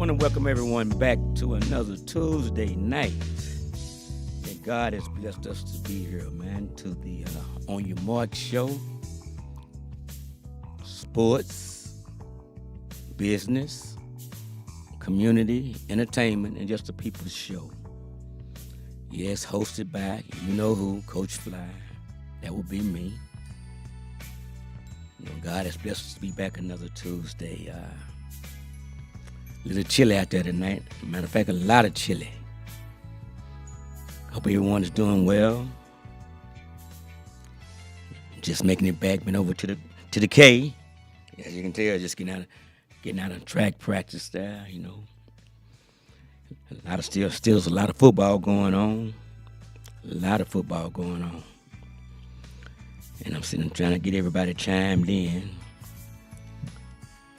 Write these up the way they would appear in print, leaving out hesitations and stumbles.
Want to welcome everyone back to another Tuesday night. And God has blessed us to be here, man, to the On Your Mark show. Sports, business, community, entertainment, and just a people's show. Yes, hosted by you know who, Coach Fly. That would be me. God has blessed us to be back another Tuesday. A little chilly out there tonight. Matter of fact, a lot of chilly. Hope everyone is doing well. Just making it back, been over to the K. As you can tell, just getting out of track practice there. A lot of still a lot of football going on. A lot of football going on. And I'm sitting trying to get everybody chimed in.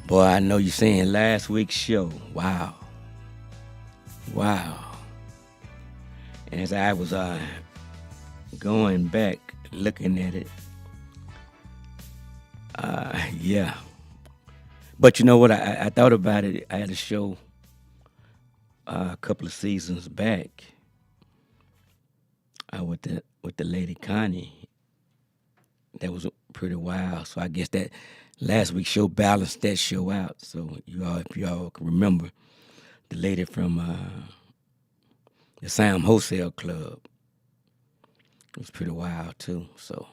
Boy, I know you're saying last week's show. Wow. And as I was going back, looking at it, yeah. But you know what? I thought about it. I had a show a couple of seasons back with the lady Connie. That was pretty wild. So I guess that last week's show balanced that show out. So if you all can remember, the lady from the Sam Wholesale Club, it was pretty wild too. So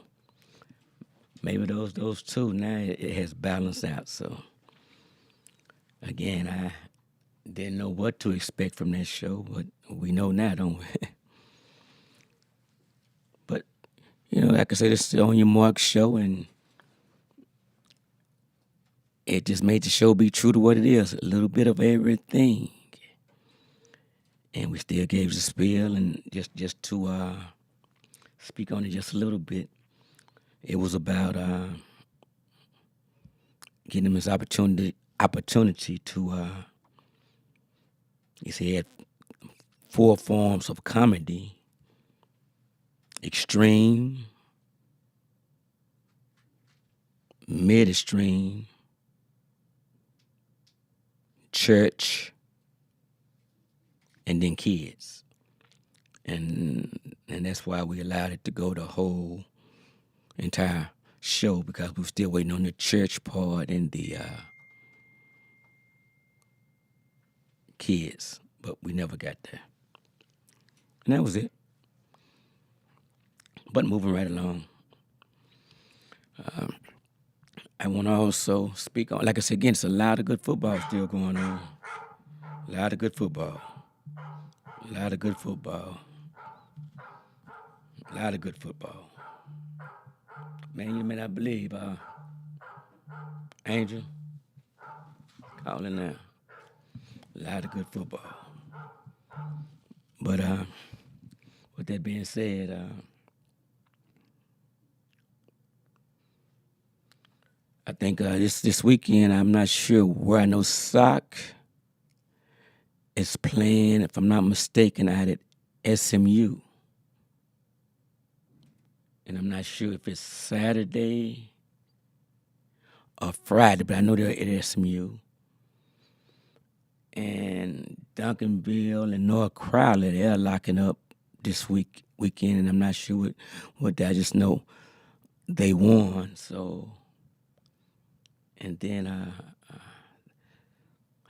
maybe those two now it has balanced out. So again, I didn't know what to expect from that show, but we know now, don't we? But like I said, it's the On Your Mark show, and it just made the show be true to what it is, a little bit of everything. And we still gave the spiel, and just to speak on it just a little bit, it was about getting him his opportunity to, he had 4 forms of comedy: extreme, mid-extreme, church, and then kids. And that's why we allowed it to go the whole entire show, because we were still waiting on the church part and the kids, but we never got there. And that was it. But moving right along, I want to also speak on, like I said again, it's a lot of good football still going on. A lot of good football. A lot of good football. A lot of good football. Man, you may not believe, Angel, calling now. A lot of good football. But with that being said, I think this weekend, I'm not sure where. I know Sock is playing, if I'm not mistaken, out at SMU. And I'm not sure if it's Saturday or Friday, but I know they're at SMU. And Duncanville and North Crowley, they're locking up this weekend, and I'm not sure what I just know they won. So, and then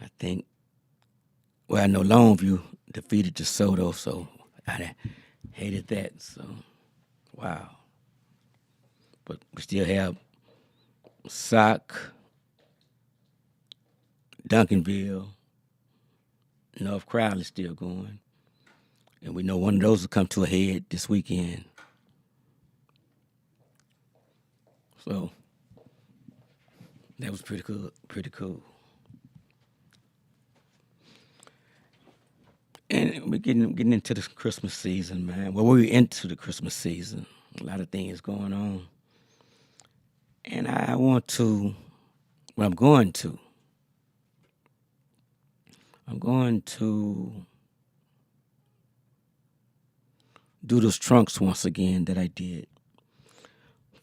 I think, well, I know Longview defeated DeSoto, so I hated that. So, wow. But we still have Sock, Duncanville, North Crowley still going. And we know one of those will come to a head this weekend. So that was pretty cool. And we're getting into the Christmas season, man. Well, we're into the Christmas season. A lot of things going on. And I'm going to do those trunks once again that I did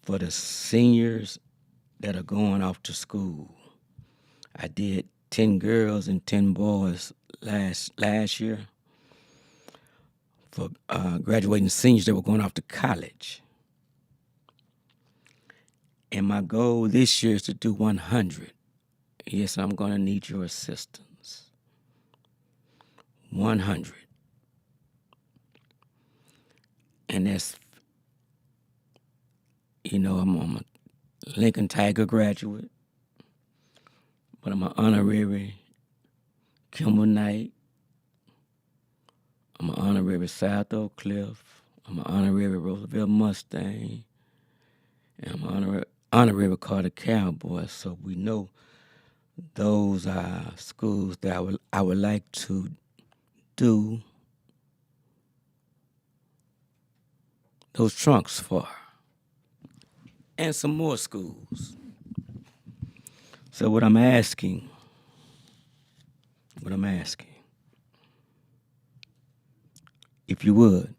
for the seniors that are going off to school. I did 10 girls and 10 boys last year for graduating seniors that were going off to college. And my goal this year is to do 100. Yes, I'm going to need your assistance. 100. And that's, I'm a Lincoln Tiger graduate, but I'm an honorary Kimball Knight. I'm an honorary South Oak Cliff. I'm an honorary Roosevelt Mustang. And I'm an honorary Carter Cowboy. So we know those are schools that I would like to do those trunks for. And some more schools. So what I'm asking, if you would,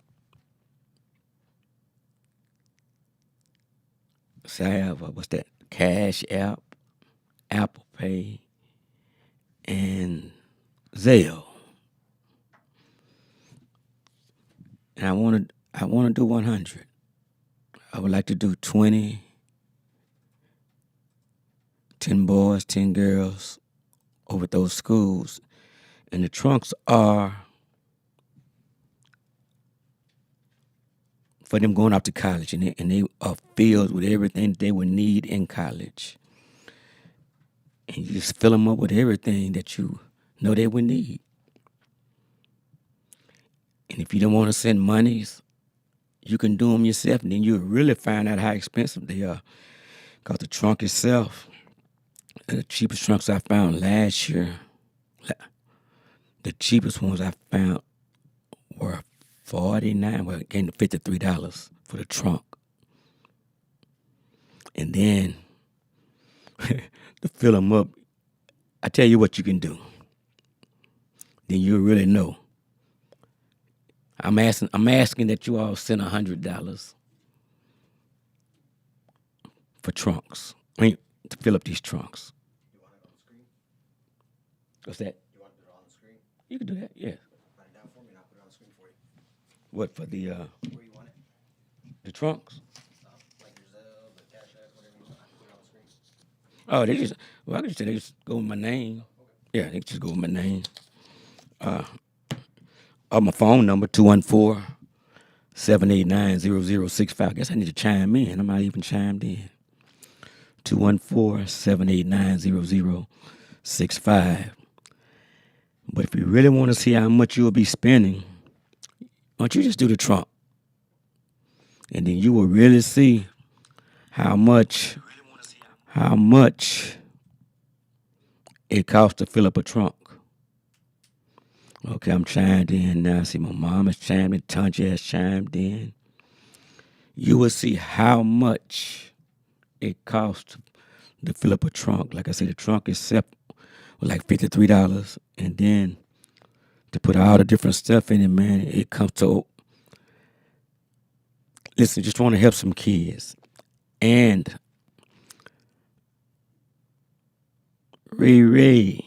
say I have Cash App, Apple Pay, and Zelle. And I want to do 100. I would like to do 20, 10 boys, 10 girls over those schools. And the trunks are for them going off to college, and they are filled with everything they would need in college. And you just fill them up with everything that you know they would need. And if you don't want to send monies, you can do them yourself, and then you'll really find out how expensive they are. Because the trunk itself, the cheapest trunks I found last year, the cheapest ones I found were $49, well, it came to $53 for the trunk. And then to fill them up, I tell you what you can do. Then you'll really know. I'm asking that you all send $100 for trunks. To fill up these trunks. You want it on the screen? What's that? You want it on the screen? You can do that, yeah. Write it down for me and I'll put it on the screen for you. What, for the Where you want it? the trunks? Like your Zelle, the Cash App, whatever you want. I can put it on the screen. Oh, I can just say they just go with my name. Okay. Yeah, they just go with my name. My phone number, 214-789-0065. I guess I need to chime in. I'm not even chimed in. 214-789-0065. But if you really want to see how much you'll be spending, why don't you just do the trunk? And then you will really see how much it costs to fill up a trunk. Okay, I'm chimed in now. See, my mom has chimed in. Tanja has chimed in. You will see how much it costs to fill up a trunk. Like I said, the trunk itself was like $53. And then to put all the different stuff in it, man, it comes to... Listen, just want to help some kids. And Ray,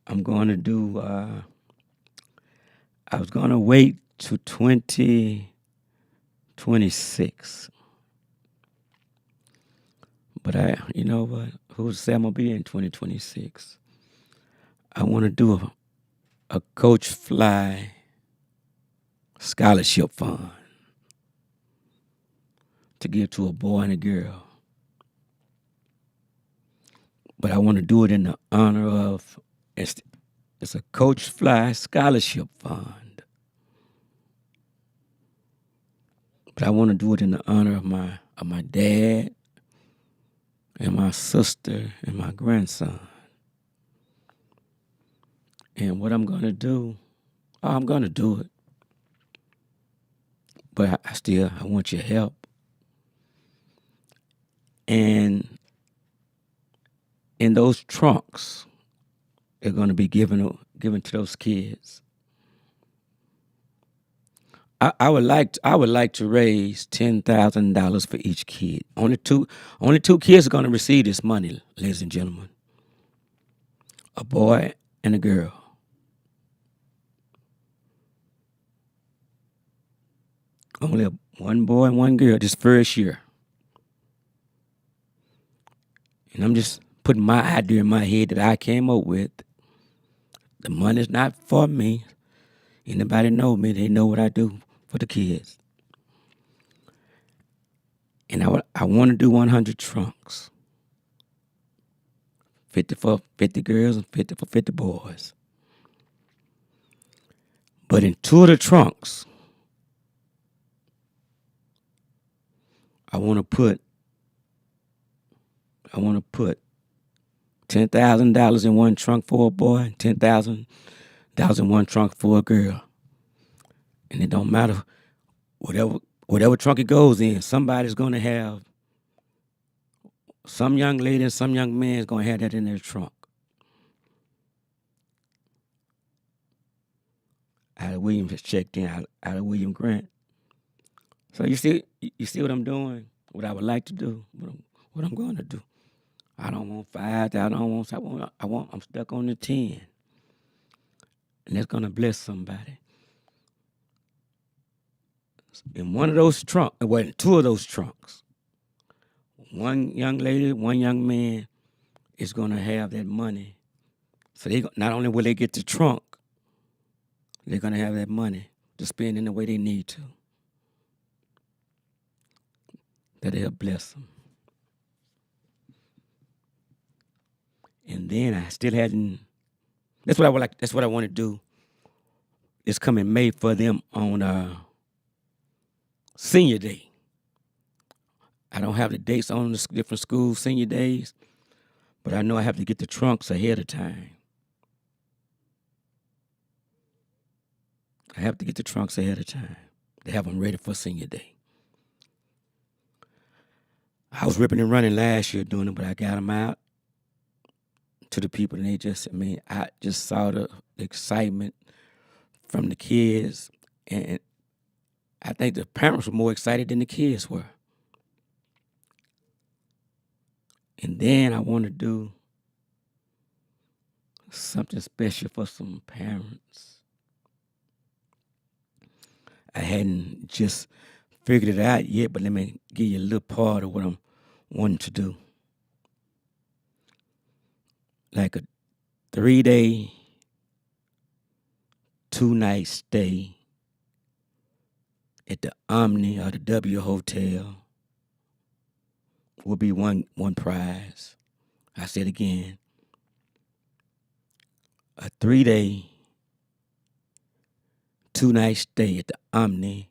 I'm going to do... I was going to wait to 2026. But you know what? Who's to say I'm going to be in 2026? I want to do a Coach Fly scholarship fund to give to a boy and a girl. But I want to do it in the honor of, it's a Coach Fly scholarship fund. But I want to do it in the honor of my dad and my sister and my grandson. And what I'm going to do, I'm going to do it. But I want your help. And in those trunks, they're going to be given to those kids. I would like to raise $10,000 for each kid. Only two kids are going to receive this money, ladies and gentlemen. A boy and a girl. Only one boy and one girl this first year. And I'm just putting my idea in my head that I came up with. The money's not for me. Anybody know me, they know what I do for the kids. And I want to do 100 trunks. 50 for 50 girls and 50 for 50 boys. But in two of the trunks, I want to put $10,000 in one trunk for a boy and $10,000 in one trunk for a girl. And it don't matter whatever trunk it goes in, somebody's gonna have some young lady and some young man is gonna have that in their trunk. Out of Williams has checked in out of William Grant. So you see what I'm doing, what I would like to do, what I'm going to do. I don't want 5. I'm stuck on the 10, and that's gonna bless somebody. In one of those trunks, well, in two of those trunks, one young lady, one young man is gonna have that money. So they not only will they get the trunk, they're gonna have that money to spend in the way they need to. That'll bless them. And then I still hadn't. That's what I would like. That's what I want to do. It's coming May for them on senior day. I don't have the dates on the different schools' senior days, but I know I have to get the trunks ahead of time. I have to get the trunks ahead of time to have them ready for senior day. I was ripping and running last year doing it, but I got them out to the people, and I just saw the excitement from the kids, and I think the parents were more excited than the kids were. And then I want to do something special for some parents. I hadn't just figured it out yet, but let me give you a little part of what I'm wanting to do. Like a 3-day, 2-night stay at the Omni or the W Hotel will be one prize. I said again, a 3-day, 2-night stay at the Omni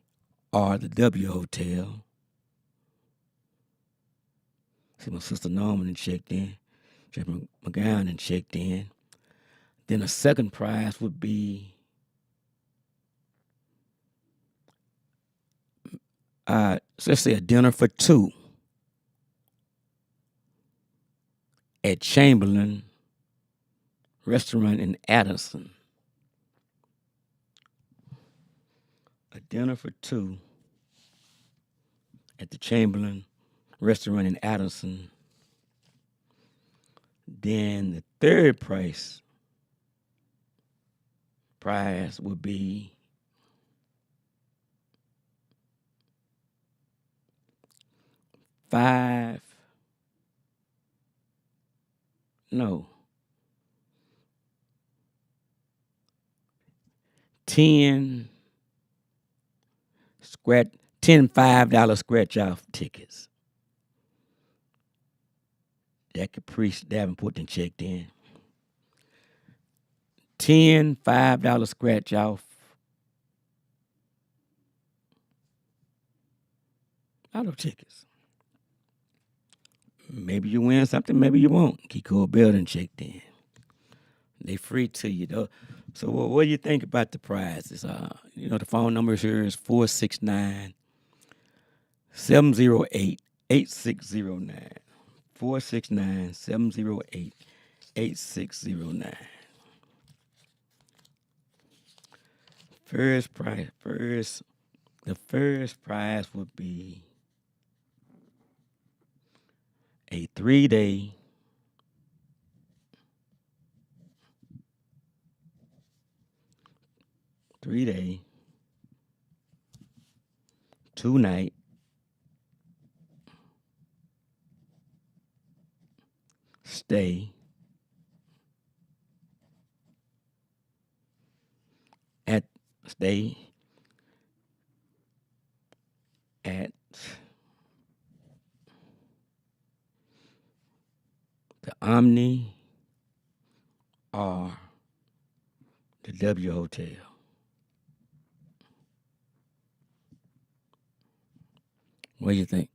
or the W Hotel. See, my sister Norman checked in. Jeff McGowan checked in. Then a second prize would be let's say a dinner for 2 at Chamberlain Restaurant in Addison. A dinner for 2 at the Chamberlain Restaurant in Addison. Then the third prize would be $10 $5 scratch off tickets. That Caprice Davenport and checked in. $5 scratch off auto tickets. Maybe you win something, maybe you won't. Kiko Building checked in. They free to you though. So what do you think about the prizes? The phone number here is 469-708-8609. 469-708-8609. First The first prize would be a 3-day 3-day, 2-night stay at stay at the Omni or the W Hotel. What do you think?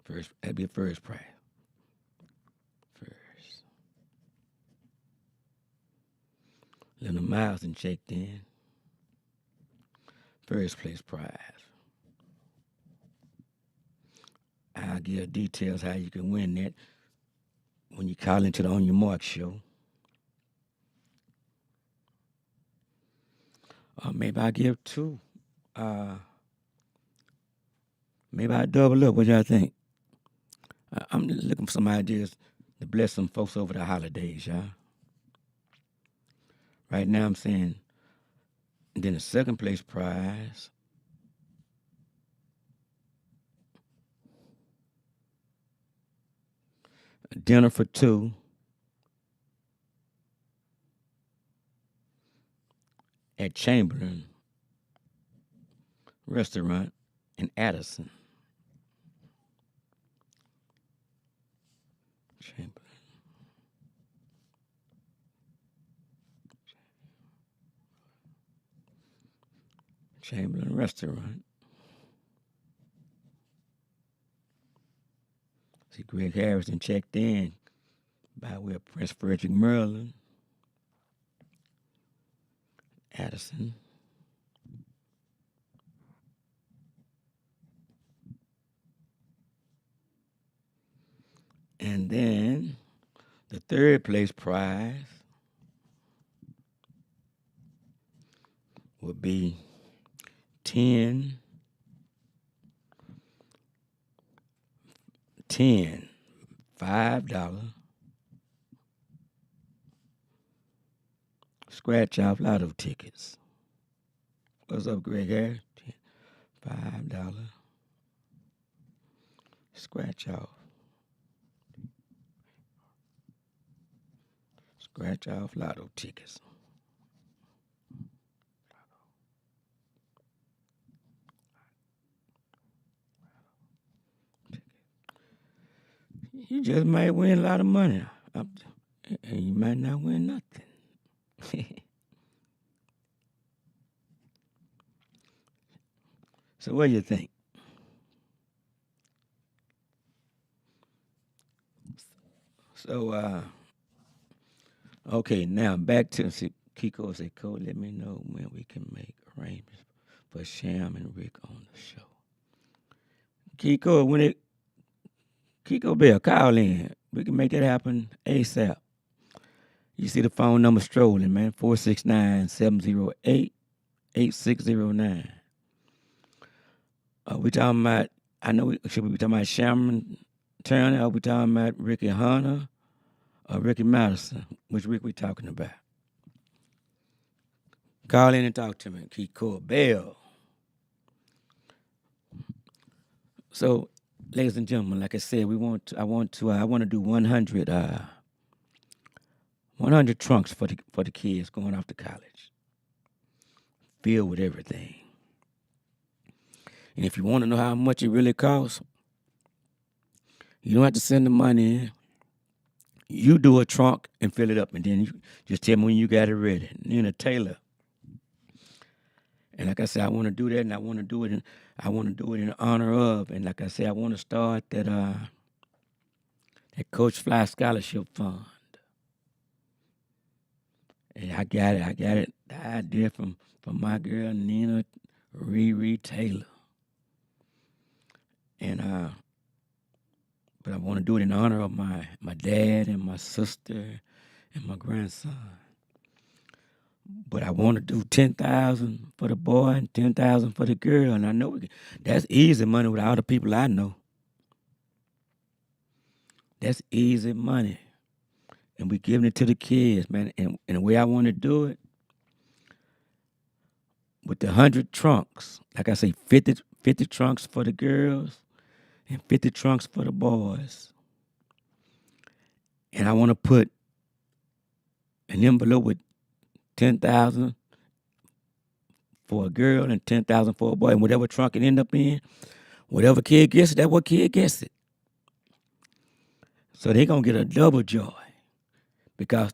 First, that'd be a first prize. First. Little Miles and checked in. First place prize. I'll give details how you can win that when you call into the On Your Mark show. Or maybe I'll give two. Maybe I'll double up. What y'all think? I'm just looking for some ideas to bless some folks over the holidays, y'all. Right now I'm saying, and then the second place prize, a dinner for two at Chamberlain Restaurant in Addison. Chamberlain Restaurant. See, Greg Harrison checked in by way of Prince Frederick, Maryland, Addison. And then the third place prize would be 10 $5 scratch off lotto tickets. What's up, Greg Harris? $5 scratch off. Scratch off lotto tickets. You just might win a lot of money. And you might not win nothing. So what do you think? So, okay, now back to Kiko said, Cole, let me know when we can make arrangements for Sham and Rick on the show. Kiko Bell, call in. We can make that happen ASAP. You see the phone number strolling, man, 469-708-8609. We talking about, should we be talking about Sharon Turner? Are we talking about Ricky Hunter or Ricky Madison? Which Rick we talking about? Call in and talk to me, Kiko Bell. So, ladies and gentlemen, like I said, I want to do 100 trunks for the kids going off to college, filled with everything. And if you want to know how much it really costs, you don't have to send the money in. You do a trunk and fill it up, and then you just tell me when you got it ready. Nina Taylor. And like I said, I want to do that, and I want to do it in honor of. And like I said, I want to start that Coach Fly Scholarship Fund. And I got it. The idea from my girl Nina Riri Taylor. And but I want to do it in honor of my dad and my sister and my grandson. But I want to do 10,000 for the boy and 10,000 for the girl, and I know that's easy money with all the people I know. That's easy money, and we giving it to the kids, man. And the way I want to do it with the 100 trunks, like I say, 50 trunks for the girls and 50 trunks for the boys. And I want to put an envelope with 10,000 for a girl and 10,000 for a boy, and whatever trunk it end up in, whatever kid gets it, that's what kid gets it. So they gonna get a double joy because,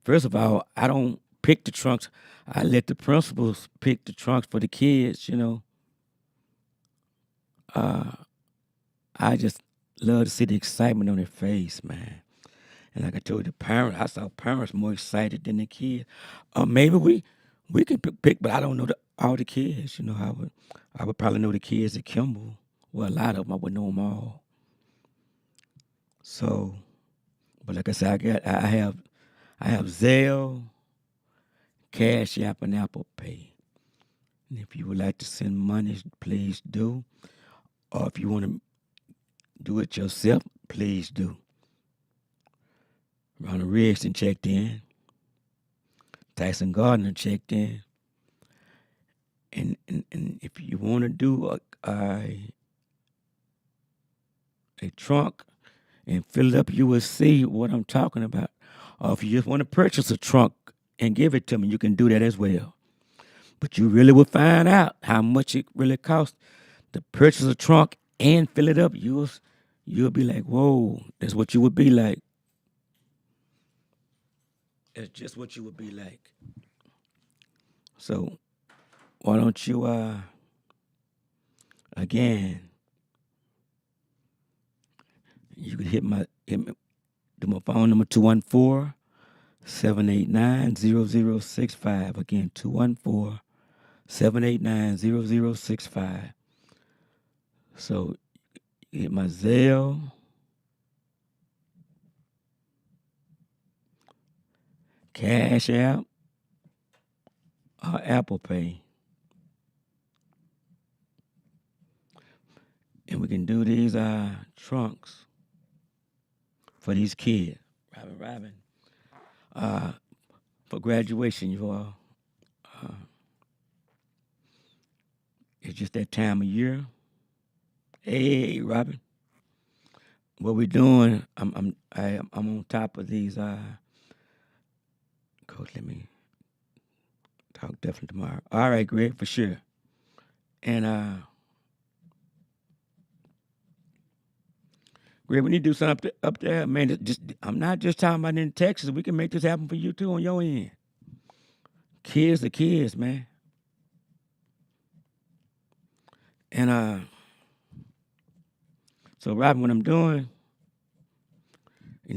first of all, I don't pick the trunks. I let the principals pick the trunks for the kids. Uh, I just love to see the excitement on their face, man. And like I told the parents, I saw parents more excited than the kids. Maybe we can pick, but I don't know all the kids. I would probably know the kids at Kimball. Well, a lot of them I would know them all. So, but like I said, I have Zelle, Cash App, and Apple Pay. And if you would like to send money, please do. Or if you want to do it yourself, please do. Ronald Rigson checked in. Tyson Gardner checked in. And if you want to do a trunk and fill it up, you will see what I'm talking about. Or if you just want to purchase a trunk and give it to me, you can do that as well. But you really will find out how much it really costs to purchase a trunk and fill it up. You'll be like, whoa, that's what you would be like. That's just what you would be like. So why don't you again, you could do my phone number 214-789-0065. Again, 214-789-0065. So you hit my Zelle, Cash App, or Apple Pay. And we can do these trunks for these kids. Robin. For graduation, you all. It's just that time of year. Hey, Robin. What we doing? I'm on top of these. Coach, let me talk definitely tomorrow. All right, Greg, for sure. And Greg, we need to do something up there, man. I'm not just talking about in Texas. We can make this happen for you too on your end. Kids are kids, man. And so Robin, what I'm doing,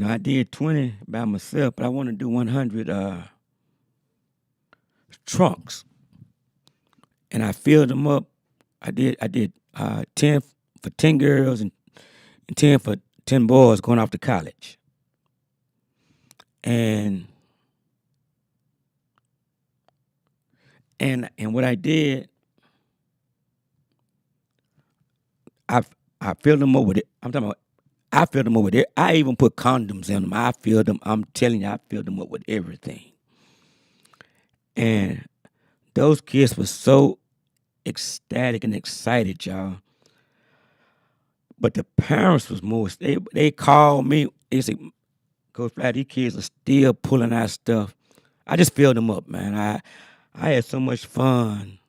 I did 20 by myself, but I want to do 100 trunks, and I filled them up. I did 10 for 10 girls and 10 for 10 boys going off to college, and what I did, I filled them up with it. I'm talking about. I filled them up with it. I even put condoms in them. I filled them. I'm telling you, I filled them up with everything. And those kids were so ecstatic and excited, y'all. But the parents was more. They called me. They said, "Coach Flat, these kids are still pulling out stuff." I just filled them up, man. I had so much fun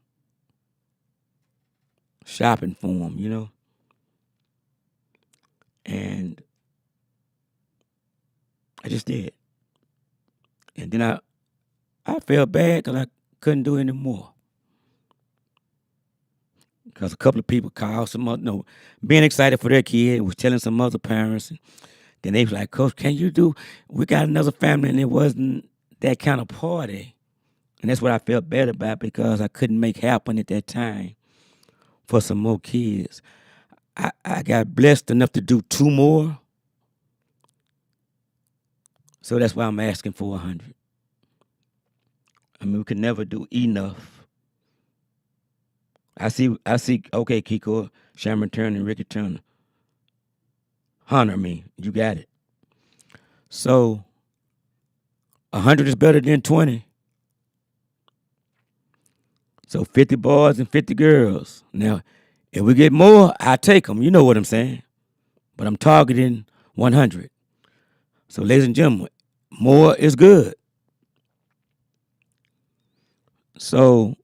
shopping for them, and I just did. And then I felt bad because I couldn't do anymore. Because a couple of people called being excited for their kid, was telling some other parents. And then they was like, "Coach, can you do? We got another family," and it wasn't that kind of party. And that's what I felt bad about because I couldn't make happen at that time for some more kids. I got blessed enough to do 2 more. So that's why I'm asking for 100. I mean, we could never do enough. I see. Okay, Kiko, Sharon Turner, and Ricky Turner. Hunter, me, you got it. So 100 is better than 20. So 50 boys and 50 girls. Now, if we get more, I take them. You know what I'm saying? But I'm targeting 100. So, ladies and gentlemen, more is good. So,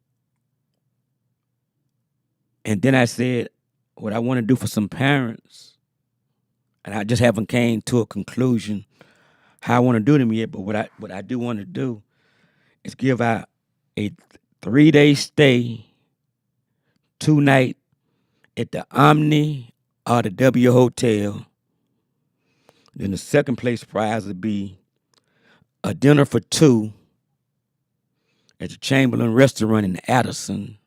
and then I said, what I want to do for some parents, and I just haven't came to a conclusion how I want to do them yet. But what I do want to do is give out a 3-day stay, 2-night at the Omni or the W Hotel. Then the second place prize would be a dinner for 2 at the Chamberlain Restaurant in Addison.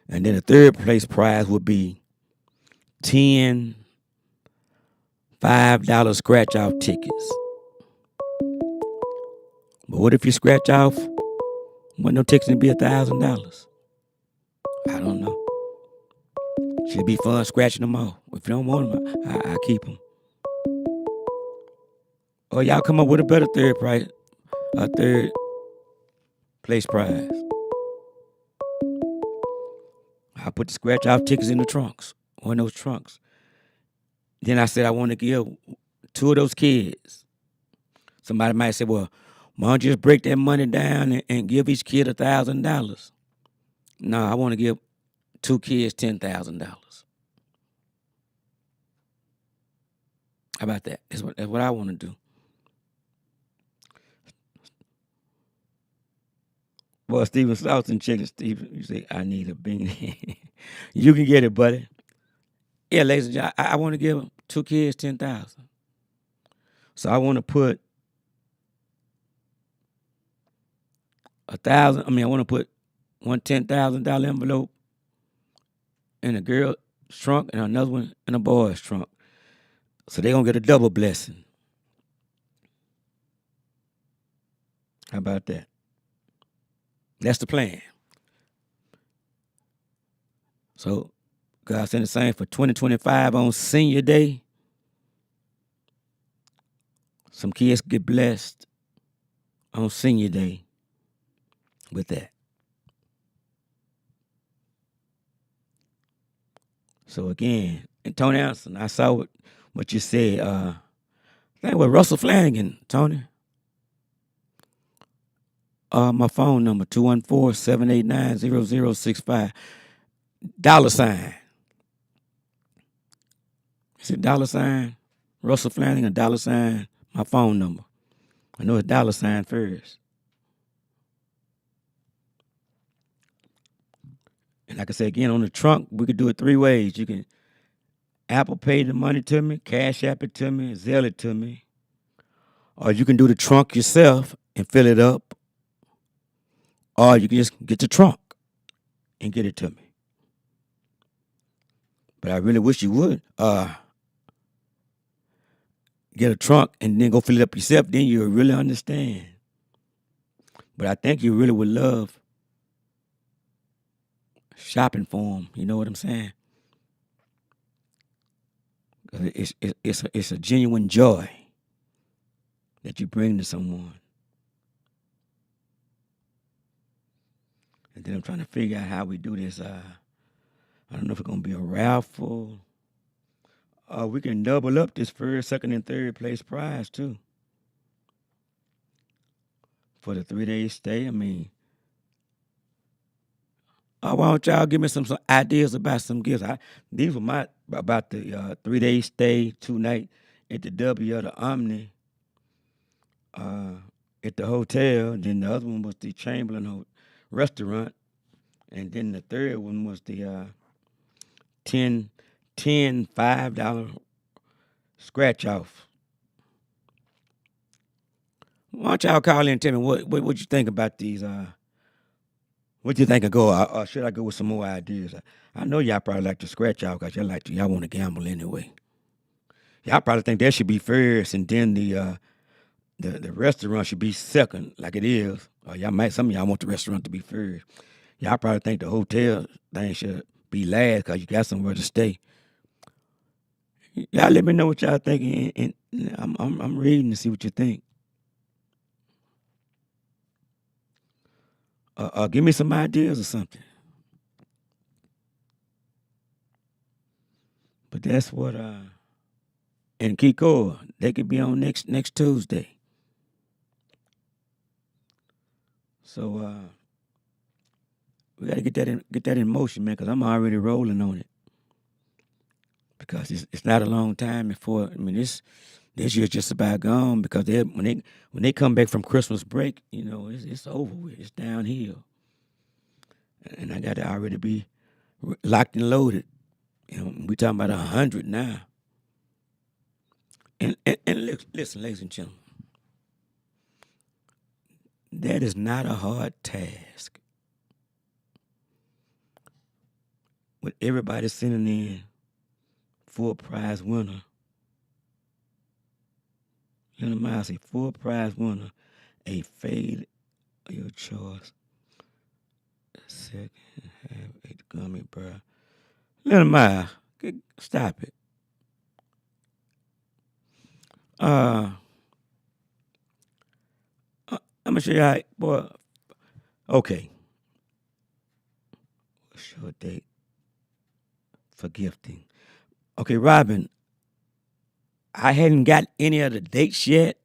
And then the third place prize would be 10 $5 scratch off tickets. But what if you scratch off? What no tickets to be $1,000? I don't know. Should be fun scratching them off. If you don't want them, I keep them. Or y'all come up with a better third place prize. I put the scratch off tickets in the trunks, one of those trunks. Then I said I want to give 2 of those kids. Somebody might say, well, why don't you just break that money down and give each kid $1,000? No, I want to give 2 kids $10,000. How about that? That's what I want to do. Well, Steven Salton chicken, Steven, you say, I need a beanie. You can get it, buddy. Yeah, ladies and gentlemen, I want to give 2 kids $10,000. So I want to put I want to put one $10,000 envelope in a girl's trunk and another one in a boy's trunk. So they're going to get a double blessing. How about that? That's the plan. So God sent the same for 2025 on Senior Day. Some kids get blessed on Senior Day with that. So again, and Tony Anderson, I saw what you said. I think it was Russell Flanagan, Tony. My phone number, 214-789-0065. $. Is it $? Russell Flanagan, $. My phone number. I know it's $. First. And like I said again, on the trunk, we could do it 3 ways. You can Apple Pay the money to me, Cash App it to me, Zelle it to me. Or you can do the trunk yourself and fill it up. Or you can just get the trunk and get it to me. But I really wish you would get a trunk and then go fill it up yourself. Then you'll really understand. But I think you really would love shopping for them. You know what I'm saying? It's a genuine joy that you bring to someone. And then I'm trying to figure out how we do this. I don't know if it's going to be a raffle. We can double up this first, second, and third place prize, too. For the 3-day stay. I mean, why don't y'all give me some ideas about some gifts? These were about the 3-day stay, 2-night at the W or the Omni at the hotel. Then the other one was the Chamberlain Restaurant. And then the third one was the $5 scratch off. Why don't y'all call in and tell me what you think about these? What do you think I go? Or should I go with some more ideas? I know y'all probably like to scratch off because y'all want to gamble anyway. Y'all probably think that should be first, and then the the restaurant should be second, like it is. Or some of y'all want the restaurant to be first. Y'all probably think the hotel thing should be last because you got somewhere to stay. Y'all let me know what y'all think, and I'm reading to see what you think. Give me some ideas or something. But that's what and Kiko, they could be on next Tuesday. So we gotta get that in motion, man, because I'm already rolling on it. Because it's not a long time before. I mean, this year's just about gone because when they come back from Christmas break, it's over with. It's downhill, and I got to already be locked and loaded. We talking about 100 now. And listen, ladies and gentlemen, that is not a hard task. With everybody sending in full prize winner, Leonard Miles, a full prize winner, a fade of your choice, second half, a gummy bear. Leonard Miles, stop it. Uh, I'm gonna show you how, boy. Okay, what's your date for gifting? Okay, Robin, I hadn't got any of the dates yet,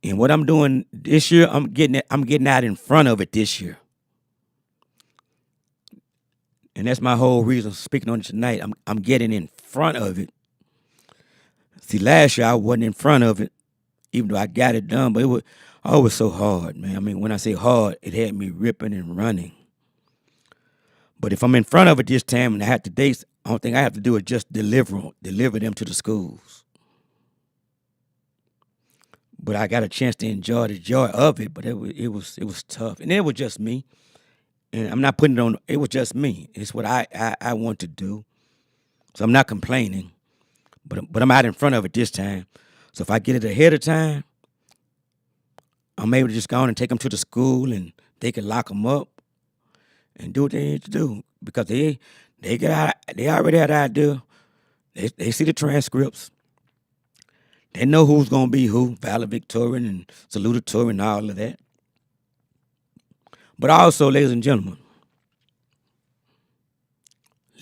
and what I'm doing this year, I'm getting out in front of it this year, and that's my whole reason for speaking on it tonight. I'm getting in front of it. See, last year I wasn't in front of it, even though I got it done, but it was so hard, man. I mean, when I say hard, it had me ripping and running. But if I'm in front of it this time and I have the dates, the only thing I have to do is just deliver them to the schools. But I got a chance to enjoy the joy of it. But it was tough, and it was just me. And I'm not putting it on. It was just me. It's what I want to do. So I'm not complaining. But I'm out in front of it this time. So if I get it ahead of time, I'm able to just go on and take them to the school, and they can lock them up and do what they need to do because they already had an idea. They see the transcripts. They know who's gonna be who, valedictorian and salutatorian and all of that. But also, ladies and gentlemen,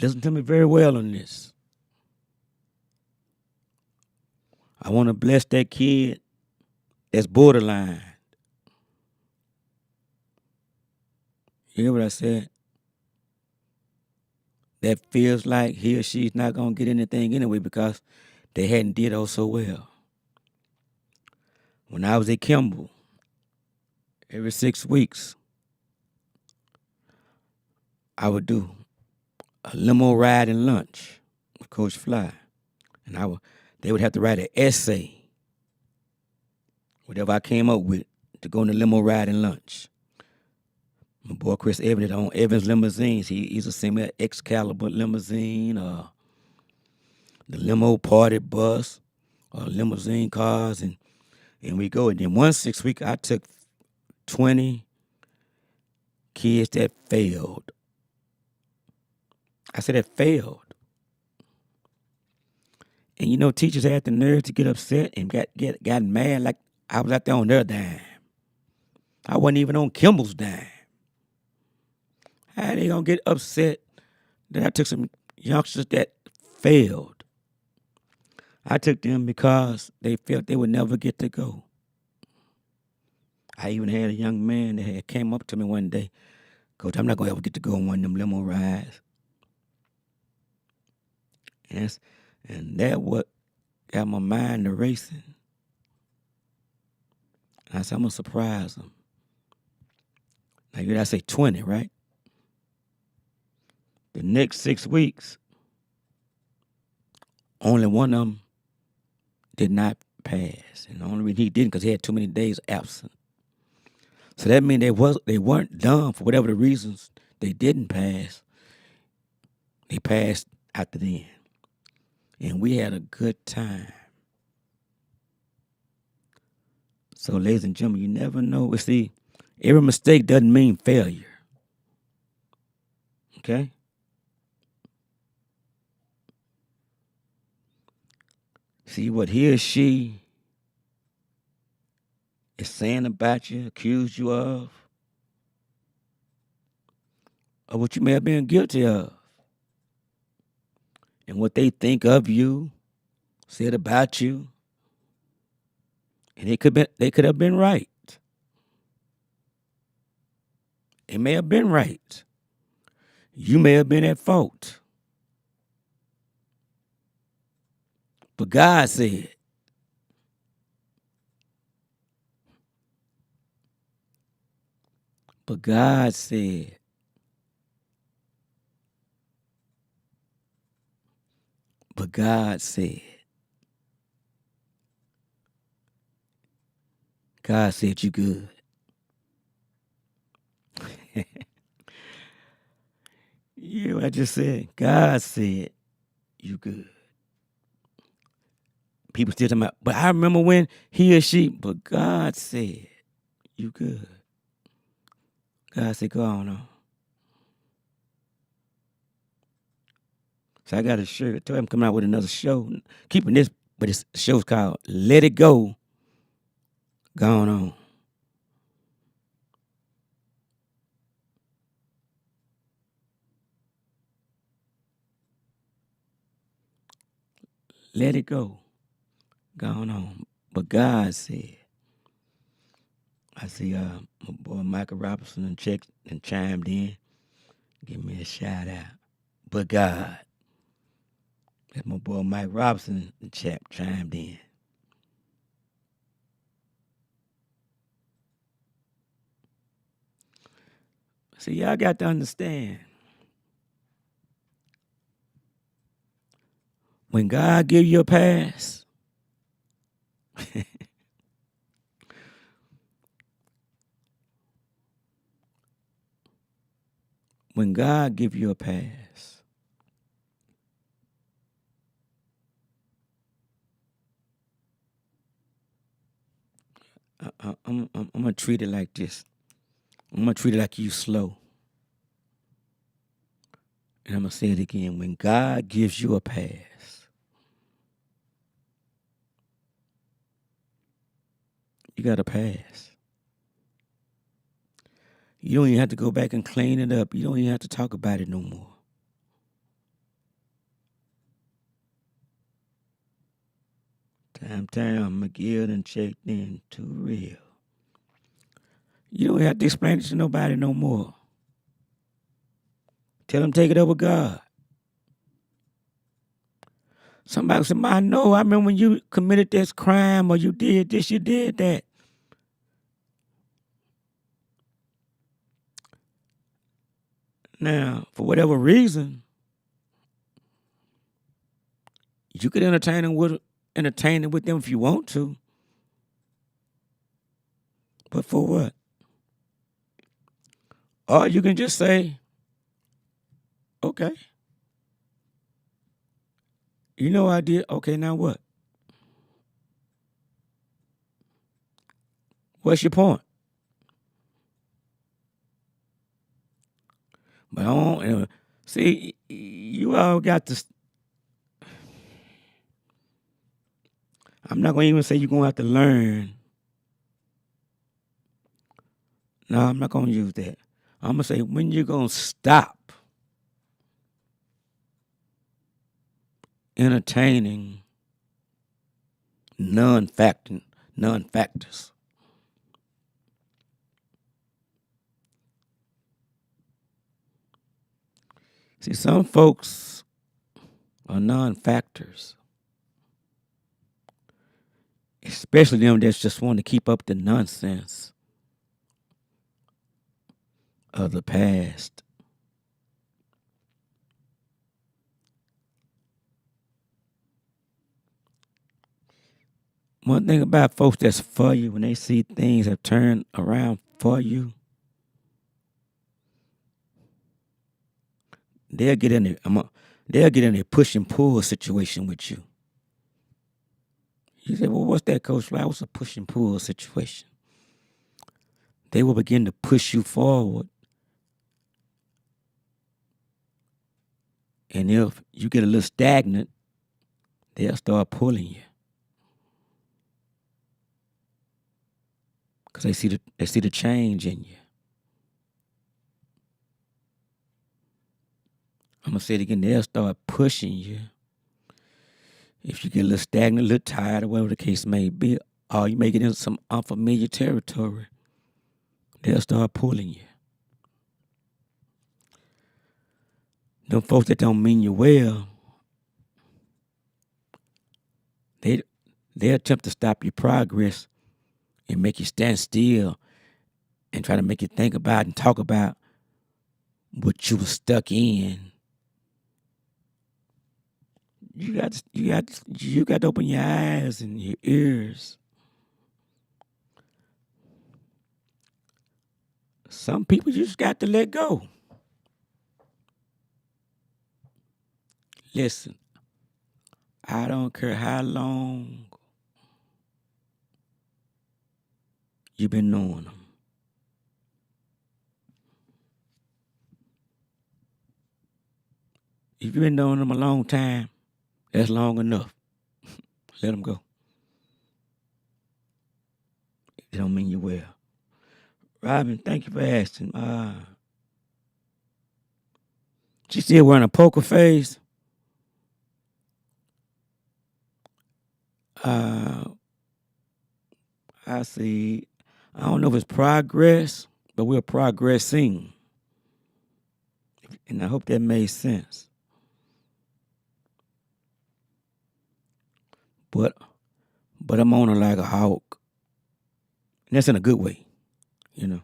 listen to me very well on this. I want to bless that kid that's borderline. You hear what I said? That feels like he or she's not gonna get anything anyway because they hadn't did oh so well. When I was at Kimball, every 6 weeks, I would do a limo ride and lunch with Coach Fly, and they would have to write an essay, whatever I came up with, to go on the limo ride and lunch. My boy Chris Evans on Evans Limousines. He's a semi Excalibur limousine, the limo party bus, limousine cars, and we go. And then 1 6 week, I took 20 kids that failed. I said that failed. And teachers had the nerve to get upset and got mad like I was out there on their dime. I wasn't even on Kimball's dime. How they gonna get upset that I took some youngsters that failed? I took them because they felt they would never get to go. I even had a young man that had came up to me one day, Coach, I'm not gonna ever get to go on one of them limo rides. And that what got my mind to racing. I said, I'm gonna surprise them. Now you gotta say 20, right? The next 6 weeks, only one of them did not pass. And the only reason he didn't because he had too many days absent. So that means they weren't done for whatever the reasons they didn't pass. They passed after then. And we had a good time. So, ladies and gentlemen, you never know. See, every mistake doesn't mean failure. Okay? See what he or she is saying about you, accused you of, or what you may have been guilty of, and what they think of you, said about you, and they could have been right. It may have been right. You may have been at fault. But God said, but God said, but God said, God said you good. You know what I just said? God said you good. People still talking about, but I remember when he or she, but God said you good. God said, go on. So I got a shirt. Tell him coming out with another show. Keeping this, but the show's called Let It Go. Going on. Let it go. Going on. But God said, I see my boy Michael Robinson and chimed in. Give me a shout out. But God. That's my boy Mike Robinson and chimed in. See, y'all got to understand. When God give you a pass, when God give you a pass, I'm going to treat it like this. I'm going to treat it like you slow. And I'm going to say it again. When God gives you a pass, you got a pass. You don't even have to go back and clean it up. You don't even have to talk about it no more. Time, McGill and checked in. Too real. You don't have to explain it to nobody no more. Tell them take it up with God. Somebody said, I know, I remember when you committed this crime or you did this, you did that. Now, for whatever reason, you could entertain it with them if you want to. But for what? Or you can just say, okay. You know I did. Okay, now what? What's your point? But I don't see. You all got to. I'm not going to even say you're going to have to learn. No, I'm not going to use that. I'm going to say when you're going to stop entertaining non-factors. See, some folks are non-factors, especially them that just want to keep up the nonsense of the past. One thing about folks that's for you, when they see things have turned around for you, they'll get in a push and pull situation with you. You say, well, what's that, Coach Fly? What's a push and pull situation? They will begin to push you forward. And if you get a little stagnant, they'll start pulling you. Because they see the change in you. I'm going to say it again. They'll start pushing you. If you get a little stagnant, a little tired, or whatever the case may be, or you may get into some unfamiliar territory, they'll start pulling you. Them folks that don't mean you well, they attempt to stop your progress and make you stand still and try to make you think about and talk about what you were stuck in. You got to open your eyes and your ears. Some people you just got to let go. Listen, I don't care how long you've been knowing them. If you've been knowing them a long time, that's long enough. Let them go. It don't mean you well. Robin, thank you for asking. She still wearing a poker face. I see. I don't know if it's progress, but we're progressing. And I hope that made sense. But I'm on her like a hawk. And that's in a good way, you know.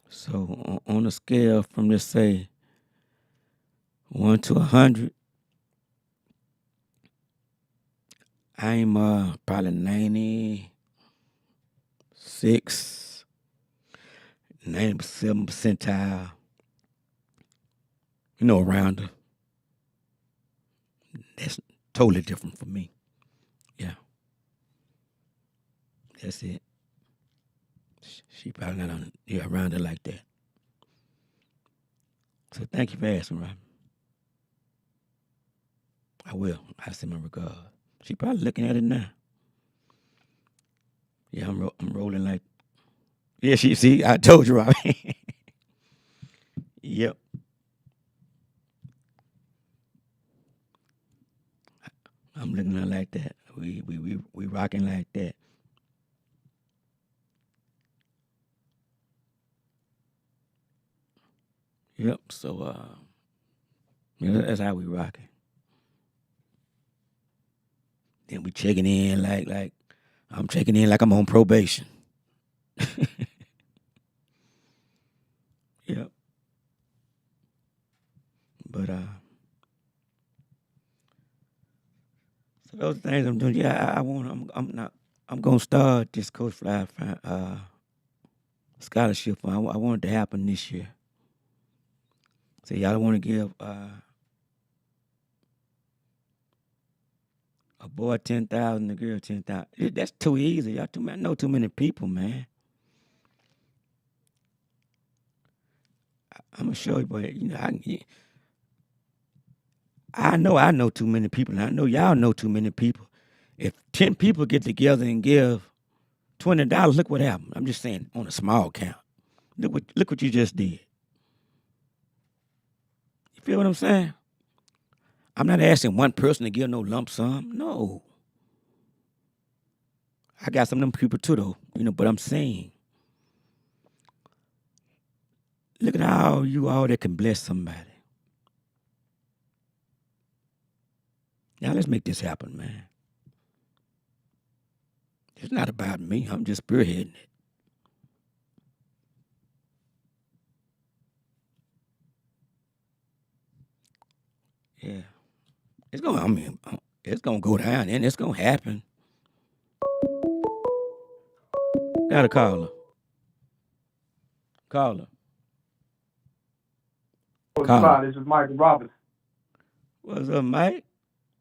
So on a scale from, let's say, 1 to 100, I'm probably 96, 97 percentile, around her. That's totally different for me. Yeah. That's it. She probably not around her like that. So thank you for asking, Robin. I will. I send my regard. She probably looking at it now. Yeah, I'm rolling like. Yeah, see, I told you, Robin. Yep. I'm looking at it like that. We rocking like that. Yep. So that's how we rocking. Then we checking in like I'm checking in like I'm on probation. Yep. But so those things I'm doing. Yeah, I'm gonna start this Coach Fly scholarship fund. I want it to happen this year. So y'all want to give a boy 10,000, a girl 10,000. That's too easy. I know too many people, man. I'm gonna show you, but I know too many people, and I know y'all know too many people. If 10 people get together and give $20, look what happened. I'm just saying on a small count. Look what you just did. You feel what I'm saying? I'm not asking one person to give no lump sum. No. I got some of them people too, though. But I'm saying, look at how you all that can bless somebody. Now let's make this happen, man. It's not about me. I'm just spearheading it. Yeah. It's gonna go down and it's gonna happen. Got a caller. Caller. This is Michael Roberts. What's up, Mike?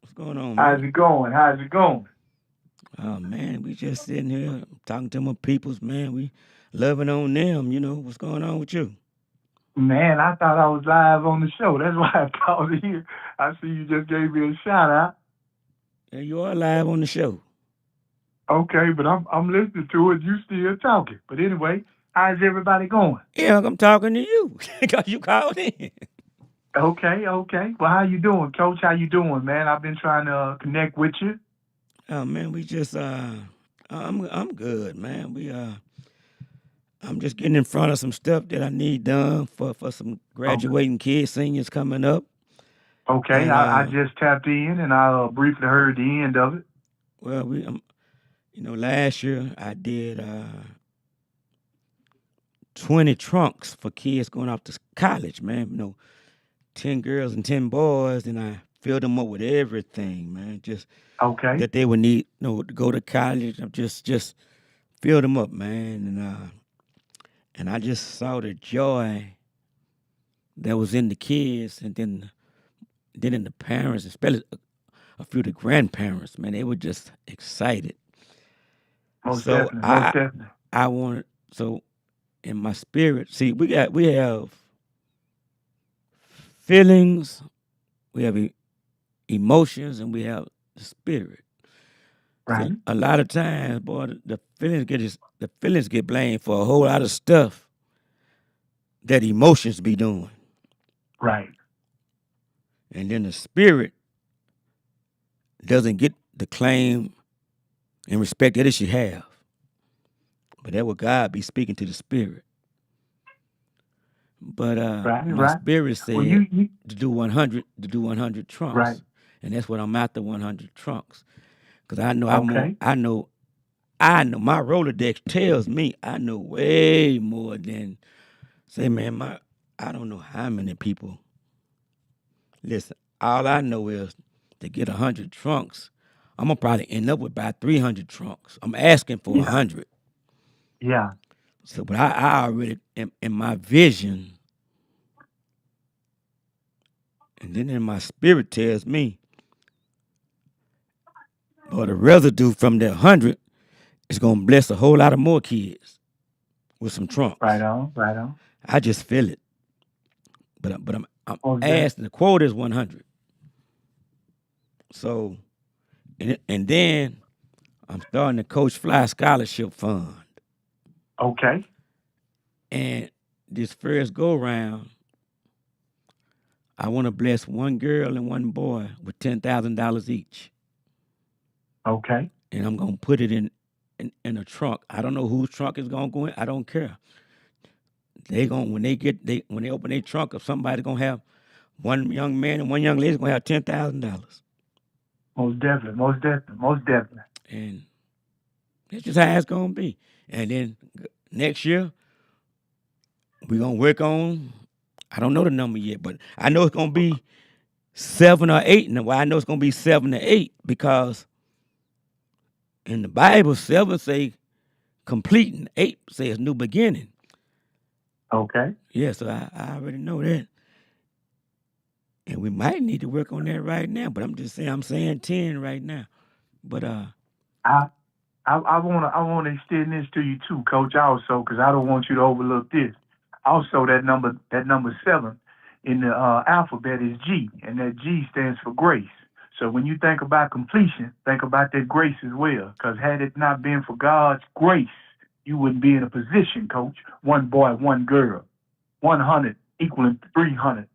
What's going on, How's man? it going? How's it going? Oh man, we just sitting here talking to my peoples, man. We loving on them, What's going on with you? Man, I thought I was live on the show. That's why I called here. I see you just gave me a shout out. Yeah, you are live on the show. Okay, but I'm listening to it. You still talking. But anyway, how's everybody going? Yeah, I'm talking to you because you called in. Okay, okay. Well, how you doing, Coach? How you doing, man? I've been trying to connect with you. Oh man, we just I'm good, man. I'm just getting in front of some stuff that I need done for some Okay, graduating kids, seniors coming up. okay. And I just tapped in and I briefly heard the end of it. well, last year I did 20 trunks for kids going off to college, man. 10 girls and 10 boys, and I filled them up with everything, man. Just Okay, that they would need, to go to college. I just filled them up, man, and I just saw the joy that was in the kids, and then in the parents, especially a few of the grandparents, man. They were just excited. most So definitely, most I definitely. I wanted so in my spirit. See, we have feelings, we have emotions, and we have the spirit. Right, So a lot of times, boy, the feelings get blamed for a whole lot of stuff that emotions be doing, right. and then the spirit doesn't get the claim and respect that it should have. But that would God be speaking to the spirit. But Right, my right. spirit Well, said you to do 100 right. trunks, and that's what I'm after 100 trunks. Cause I know Okay. I know my Rolodex tells me I know way more than say, man. I don't know how many people. Listen, all I know is to get 100 trunks, I'm gonna probably end up with about 300 trunks. I'm asking for Yeah, 100. yeah. So, but I already in my vision, and then in my spirit tells me, or the residue from that 100 is gonna bless a whole lot of more kids with some Right trunks. on, right on. I just feel it. But I'm Most definitely. asking. The quote is 100. So and then I'm starting the Coach Fly Scholarship Fund, Okay, and this first go round, I want to bless one girl and one boy with $10,000 each, okay. and I'm gonna put it in a trunk. I don't know whose trunk is gonna go in. I don't care. They going when they open their trunk, if somebody gonna have one young man and one young lady gonna have $10,000, Most definitely, most definitely, most definitely. and that's just how it's gonna be. And then next year we're gonna work on. I don't know the number yet, but I know it's gonna be 7 or 8. And why I know it's gonna be 7 or 8 because in the Bible, 7 say completing, 8 says new beginning. Okay. Yeah, so I already know that. And we might need to work on that right now, but I'm saying 10 right now. But I I wanna extend this to you too, Coach. Also, because I don't want you to overlook this. Also, that number 7 in the alphabet is G, and that G stands for grace. So when you think about completion, think about that grace as well. Because had it not been for God's grace, you wouldn't be in a position, Coach. One boy, one girl, 100 equaling 300.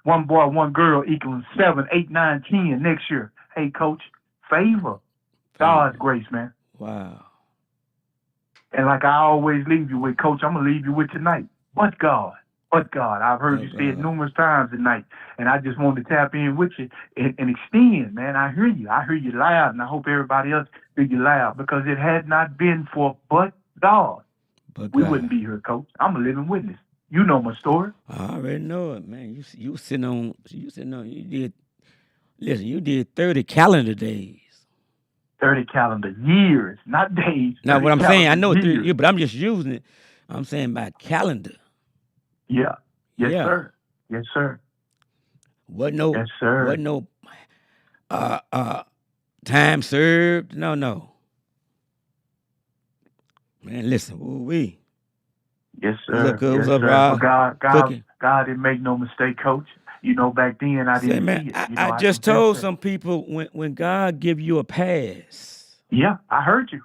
One boy, one girl equaling 7, 8, 9, 10 next year. Hey, Coach, favor, God's favor. grace, man. Wow. And like I always leave you with, Coach, I'm gonna leave you with tonight. But God, but God. I've heard But you say it God. numerous times tonight, and I just wanted to tap in with you and extend, man. I hear you. I hear you loud, and I hope everybody else hear you loud because it had not been for but God, But we God. wouldn't be here, Coach. I'm a living witness. You know my story. I already know it, man. You did listen, you did 30 calendar days. 30 calendar years, not days. Now 30 what I'm saying, I calendar know 30 years. years, but I'm just using it. I'm saying by calendar. Yeah. Yes, Yeah. sir. Yes, sir. What no Yes, sir. what no time served. No. Man, listen, we. Yes, What's up, sir. cuz? What's Yes, up, sir. But Rob? God, Cooking. God didn't make no mistake, Coach. You know, back then I Say, didn't man, see it. I, You know, I I just confess told that. some people when God give you a pass, Yeah, I heard you.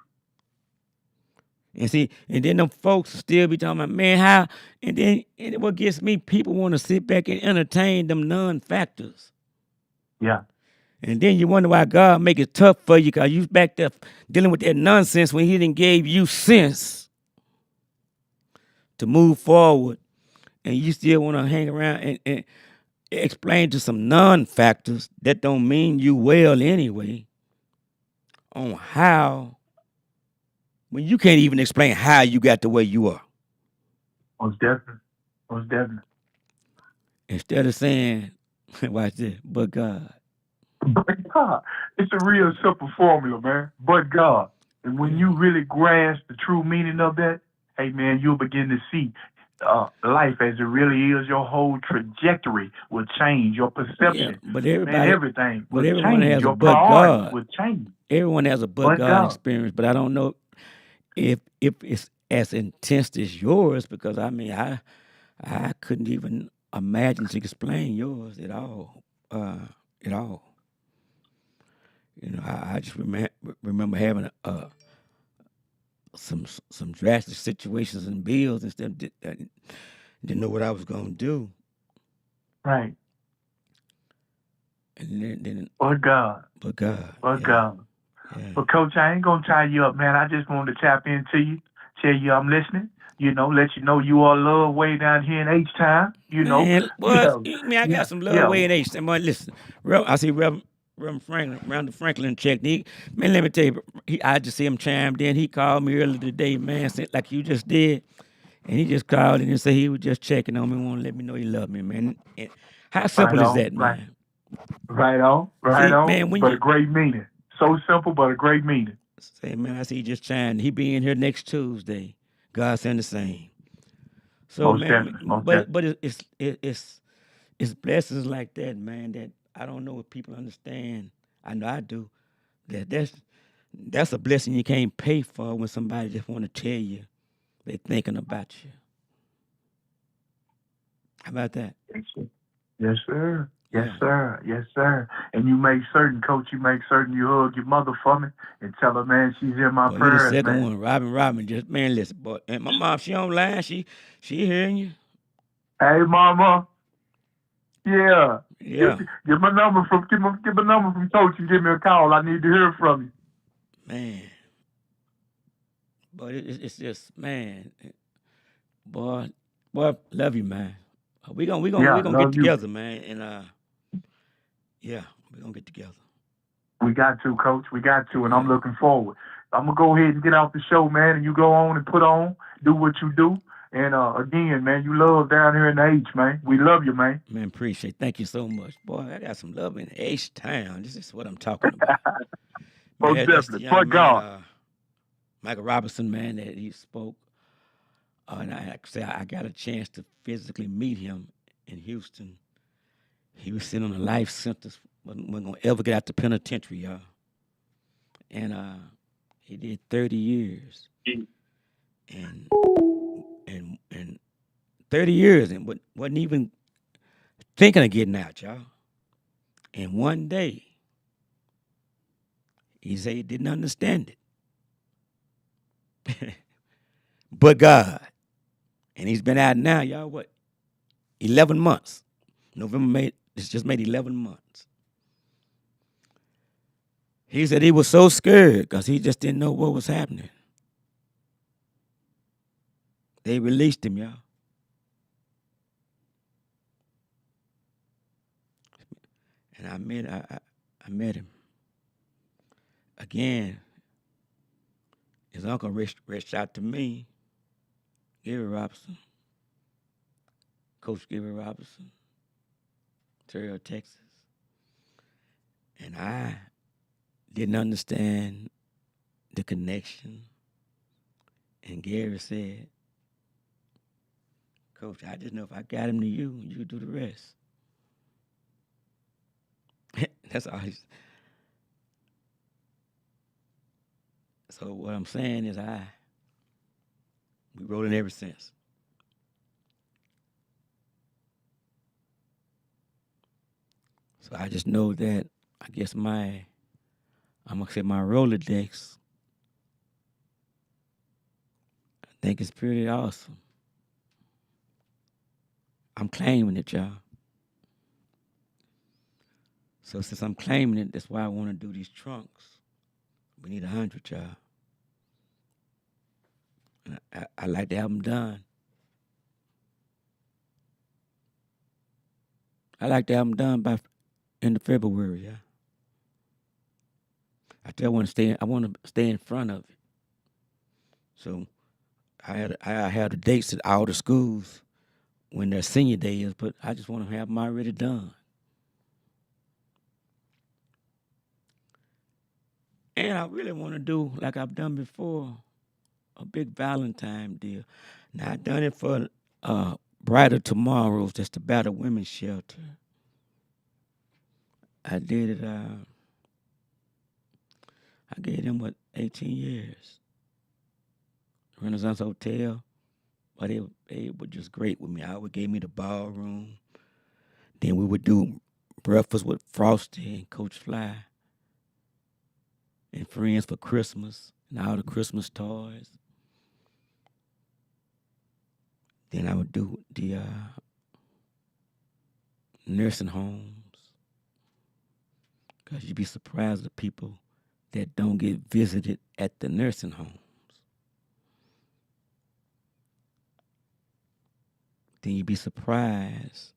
and see, and then them folks still be talking about, man, how, and what gets me, people want to sit back and entertain them non-factors. Yeah. And then you wonder why God make it tough for you because you back there dealing with that nonsense when he didn't gave you sense to move forward. And you still want to hang around and explain to some non-factors that don't mean you well anyway on how, when you can't even explain how you got the way you are. Most definitely. Most definitely. Instead of saying, watch this, but God. But God, it's a real simple formula, man. But God. And when Yeah. you really grasp the true meaning of that, hey, man, you'll begin to see life as it really is. Your whole trajectory will change. Your Yeah. perception, But man, everybody, everything but will everyone change. has a Your but priorities God. will change. Everyone has a but But God God. experience, but I don't know if it's as intense as yours because I mean I couldn't even imagine to explain yours at all. At all. You know, I just remember having some drastic situations and bills and stuff. Didn't know what I was gonna do, Right. and then But God. but God, But yeah, God. yeah. But Coach, I ain't gonna tie you up, man. I just wanted to tap into you, tell you I'm listening. You know, let you know you are loved way down here in H Town. You know, Man, what? yeah, I mean, I yeah, got some love yeah. way in H. But listen, I see Reverend Franklin, Randall Franklin checked. Man, let me tell you, I just see him chimed in. He called me earlier today, man, like you just did. And he just called and said he was just checking on me, want to let me know he loved me, man. And how Right simple is on, that, right, man? right on, right See, on. man, when But you a great meaning. So simple, but a great meaning. say, man, I see he just chimed. He be in here next Tuesday. God send the same. So, Most man, definitely, most but definitely. it's blessings like that, man. That I don't know if people understand. I know I do. That's a blessing you can't pay for when somebody just want to tell you they thinking about you. How about that? Yes, sir. Yes, Yeah. sir. Yes, sir. And you make certain, Coach, you make certain you hug your mother for me and tell her, man, she's in my Boy, you the prayers, second man. one. Robin, just man, listen, boy. And my mom, she online. She hearing you. Hey, mama. Yeah. Yeah, Give my number from give my number from Coach and give me a call. I need to hear from you. man. But it's just man, boy, love you, man. We Yeah, gonna get love you. together, man. And yeah, we gonna get together. We got to, Coach. We got to, and I'm Yeah, looking forward. I'm gonna go ahead and get off the show, man, and you go on and put on, do what you do. And again, man, you love down here in the H, man. We love you, man. man. Appreciate. Thank you so much, boy. I got some love in H Town. This is what I'm talking about, man. Most That's the definitely. young But man, God. Michael Robinson, man. That he spoke. And like I say, I got a chance to physically meet him in Houston. He was sitting on a life sentence. Wasn't gonna ever get out the penitentiary, y'all. And he did 30 years. And and 30 years and wasn't even thinking of getting out, y'all. And one day, he said he didn't understand it. But God. And he's been out now, y'all, what? 11 months. November made, it's just made 11 months. He said he was so scared because he just didn't know what was happening. They released him, y'all. And I met him. Again, his uncle reached out to me, Gary Robinson, Coach Gary Robinson, Terrell, Texas. And I didn't understand the connection. And Gary said, Coach, I just know if I got him to you, you do the rest. That's all. So what I'm saying is we rolling ever since. So I just know that I guess I'm gonna say my Rolodex, I think it's pretty awesome. I'm claiming it, y'all. So since I'm claiming it, that's why I want to do these trunks. We need 100, y'all. And I like to have them done. I like to have them done by end of February, yeah. I want to stay. I want to stay in front of it. So I have the dates at all the schools when their senior day is, but I just want to have them already done. And I really want to do like I've done before, a big Valentine deal. Now I done it for Brighter Tomorrows, that's the Battered Women's Shelter. I did it. I gave them 18 years. Renaissance Hotel, but they were just great with me. I would gave me the ballroom. Then we would do breakfast with Frosty and Coach Fly and friends for Christmas and all the Christmas toys. Then I would do the nursing homes. Because you'd be surprised at the people that don't get visited at the nursing homes. Then you'd be surprised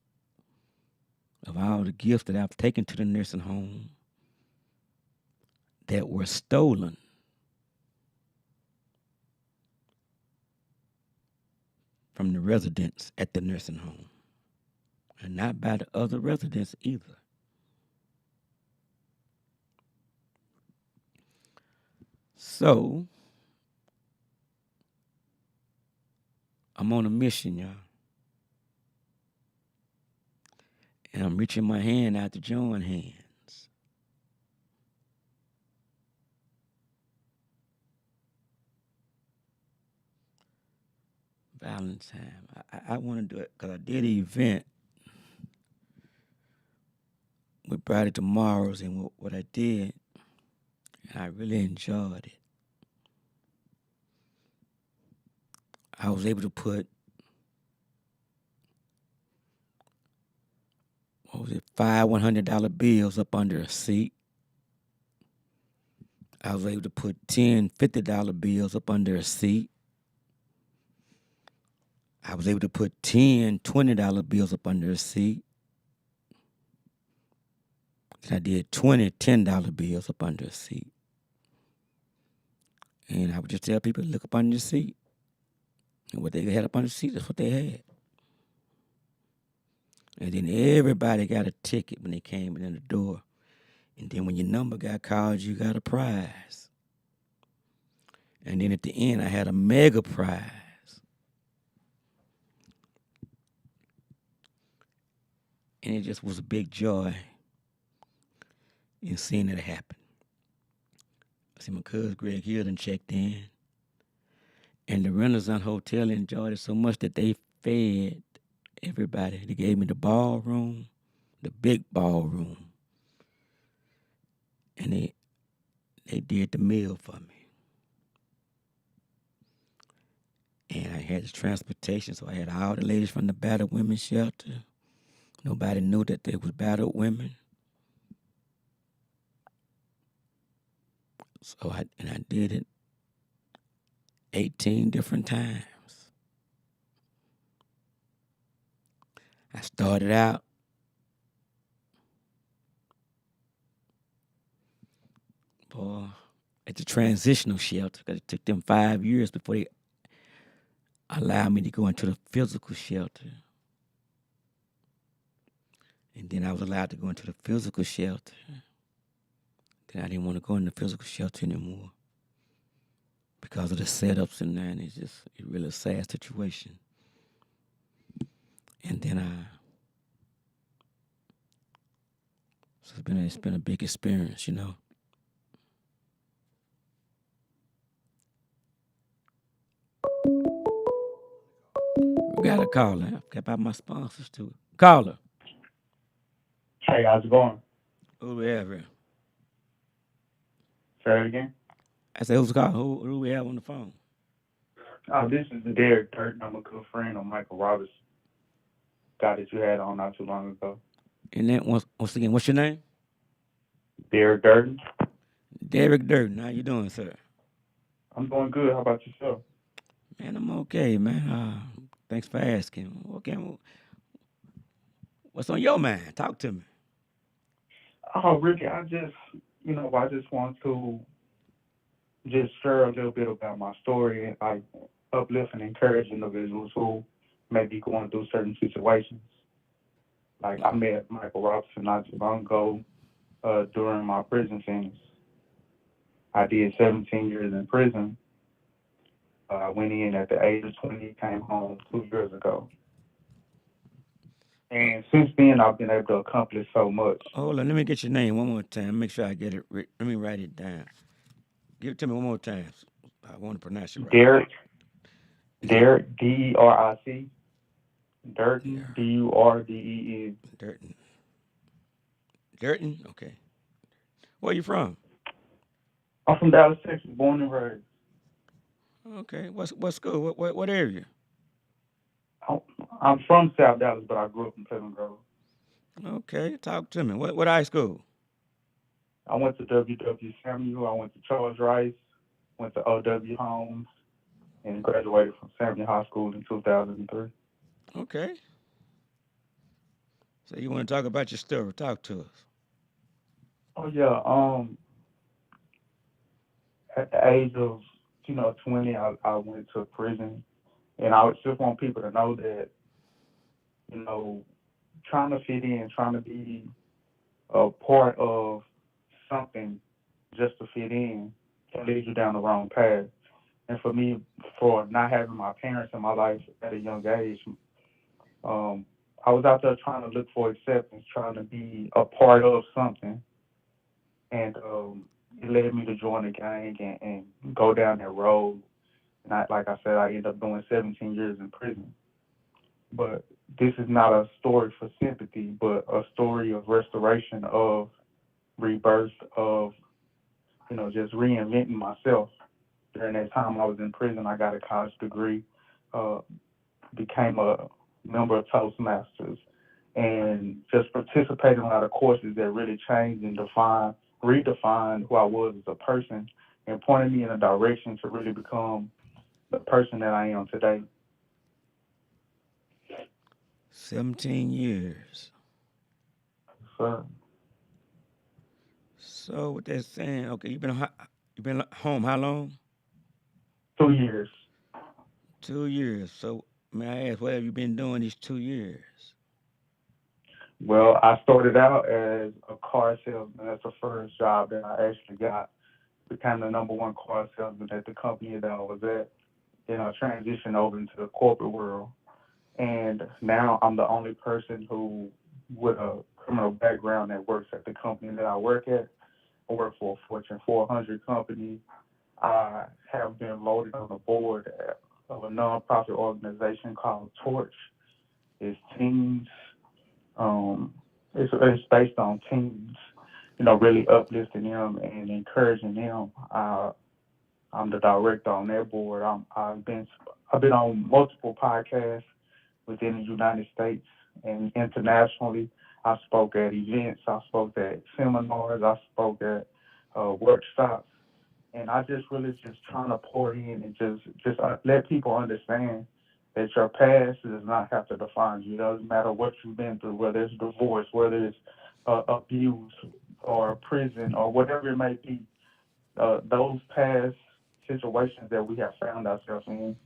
of all the gifts that I've taken to the nursing home that were stolen from the residents at the nursing home. And not by the other residents either. So, I'm on a mission, y'all. And I'm reaching my hand out to join hands. Valentine. I want to do it because I did an event with Brighter Tomorrows, and what I did, I really enjoyed it. I was able to put, five $100 bills up under a seat. I was able to put 10 $50 bills up under a seat. I was able to put 10 $20 bills up under a seat. And I did 20 $10 bills up under a seat. And I would just tell people to look up under the seat. And what they had up under the seat, that's what they had. And then everybody got a ticket when they came in the door. And then when your number got called, you got a prize. And then at the end, I had a mega prize. And it just was a big joy in seeing it happen. I see my cousin Greg Hill done checked in. And the Renaissance Hotel enjoyed it so much that they fed everybody. They gave me the ballroom, the big ballroom. And they did the meal for me. And I had the transportation, so I had all the ladies from the Battered Women's Shelter. Nobody knew that they was battered women. So I did it 18 different times. I started out at the transitional shelter because it took them 5 years before they allowed me to go into the physical shelter. And then I was allowed to go into the physical shelter. Then I didn't want to go in the physical shelter anymore because of the setups in there, and it's really a sad situation. And then so it's been a big experience, you know. got a caller. I forgot about my sponsors too. Caller. Hey, how's it going? Who we have here? Say it again. I said, who's calling? Who we have on the phone? Oh, this is Derek Durden. I'm a good friend of Michael Roberts, guy that you had on not too long ago. And then once again, what's your name? Derek Durden. Derek Durden. How you doing, sir? I'm doing good. How about yourself? Man, I'm okay, man. Thanks for asking. Okay, what's on your mind? Talk to me. Oh, Ricky, I just want to just share a little bit about my story and like uplift and encourage individuals who may be going through certain situations. Like I met Michael Robinson not too long ago during my prison sentence. I did 17 years in prison. I went in at the age of 20, came home 2 years ago. And since then, I've been able to accomplish so much. Hold on, let me get your name one more time. Make sure I get it. Let me write it down. Give it to me one more time. I want to pronounce it right. Derek, Is it Derek, Deric, Durden, yeah, Durden. Durden? Durden? Okay. Where you from? I'm from Dallas, Texas, born and raised. Okay. What school? What area? I'm I'm from South Dallas, but I grew up in Pleasant Grove. Okay. Talk to me. What high school? I went to W.W. Samuel. I went to Charles Rice. Went to O.W. Holmes, and graduated from Samuel High School in 2003. Okay. So you want to talk about your story? Talk to us. Oh yeah. At the age of 20, I went to prison, and I just want people to know that you know trying to fit in, trying to be a part of something just to fit in can lead you down the wrong path. And for me, for not having my parents in my life at a young age, um, I was out there trying to look for acceptance, trying to be a part of something, and it led me to join the gang and go down that road. And like I said, I ended up doing 17 years in prison. But this is not a story for sympathy, but a story of restoration, of rebirth, of just reinventing myself. During that time I was in prison, I got a college degree, uh, became a member of Toastmasters, and just participated in a lot of courses that really changed and redefined who I was as a person, and pointed me in a direction to really become the person that I am today. 17 years. So So what they're saying? Okay, you been home how long? 2 years. 2 years. So may I ask, what have you been doing these 2 years? Well, I started out as a car salesman. That's the first job that I actually got. Became the number one car salesman at the company that I was at. Then I transitioned over into the corporate world. And now I'm the only person who, with a criminal background, that works at the company that I work at. I work for a Fortune 400 company. I have been voted on the board of a nonprofit organization called Torch. It's teens. Um, it's based on teens. Really uplifting them and encouraging them. I'm the director on their board. I've been on multiple podcasts within the United States and internationally. I spoke at events. I spoke at seminars. I spoke at workshops, and I just really just trying to pour in and just let people understand that your past does not have to define you. It doesn't matter what you've been through, whether it's divorce, whether it's abuse or prison or whatever it may be. Those past situations that we have found ourselves in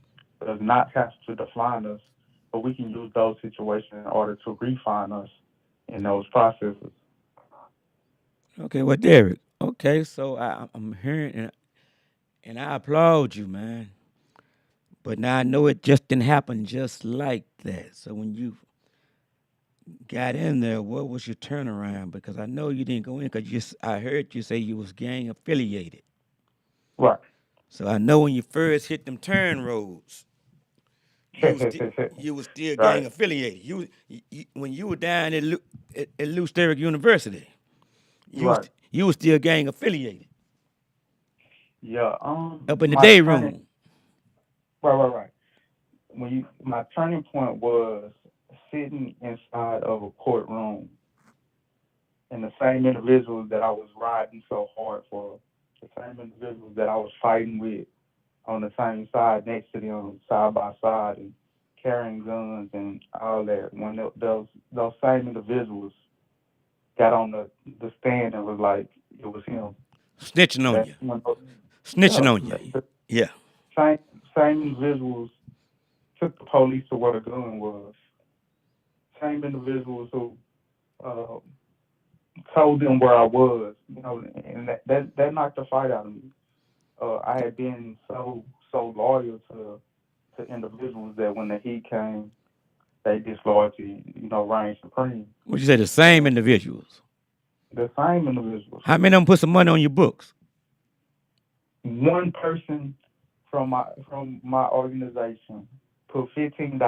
does not have to define us, but we can use those situations in order to refine us in those processes. Okay, well, Derek. Okay, so I'm hearing and I applaud you, man. But now I know it just didn't happen just like that. So when you got in there, what was your turnaround? Because I know you didn't go in because I heard you say you was gang affiliated. Right. So I know when you first hit them turn roads, you was still gang Right. affiliated. When you were down at Lou Sterrick University, Right. you was still gang affiliated Yeah. up in the My day turning. room. Right. My turning point was sitting inside of a courtroom, and the same individuals that I was riding so hard for, the same individuals that I was fighting with on the same side next to them, side by side, and carrying guns and all that. When those same individuals got on the stand and was like, it was him. Snitching on That's you. when, Snitching yeah, on you. the Yeah. same individuals took the police to where the gun was. Same individuals who uh, told them where I was, and that knocked the fight out of me. I had been so loyal to individuals that when the heat came, they disloyalty, reigned supreme. What you say? The same And individuals. the same individuals, How many of them put some money on your books? one person from my organization put $15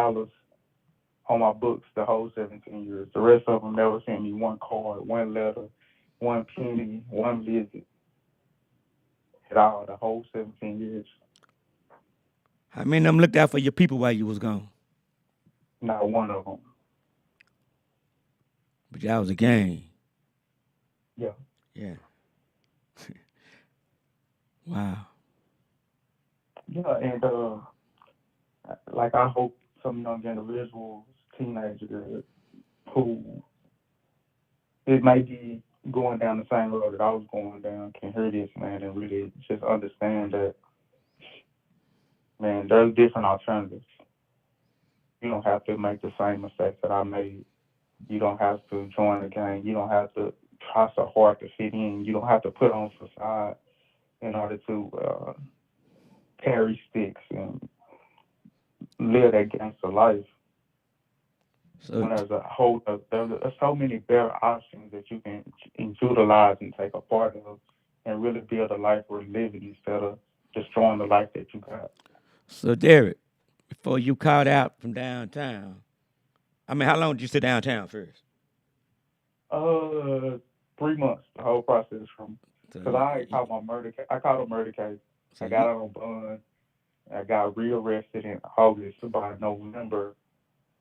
on my books the whole 17 years. The rest of them never sent me one card, one letter, one penny, one visit at all the whole 17 years. How many of them looked out for your people while you was gone? Not one of them. But y'all was a gang. Yeah. Yeah. Wow. Yeah, and like I hope some young individuals, teenagers who it may be going down the same road that I was going down can hear this, man, and really just understand that, man, there's different alternatives. You don't have to make the same mistakes that I made. You don't have to join the gang. You don't have to try so hard to fit in. You don't have to put on facade in order to carry sticks and live that gangster life. So When there's so many better options that you can utilize and take a part of, and really build a life worth living instead of destroying the life that you got. so Derek, before you called out from downtown, I mean, how long did you sit downtown first? 3 months, the whole process from So because I caught my murder. I caught a murder case. so I got you out on bond. I got rearrested in August. By November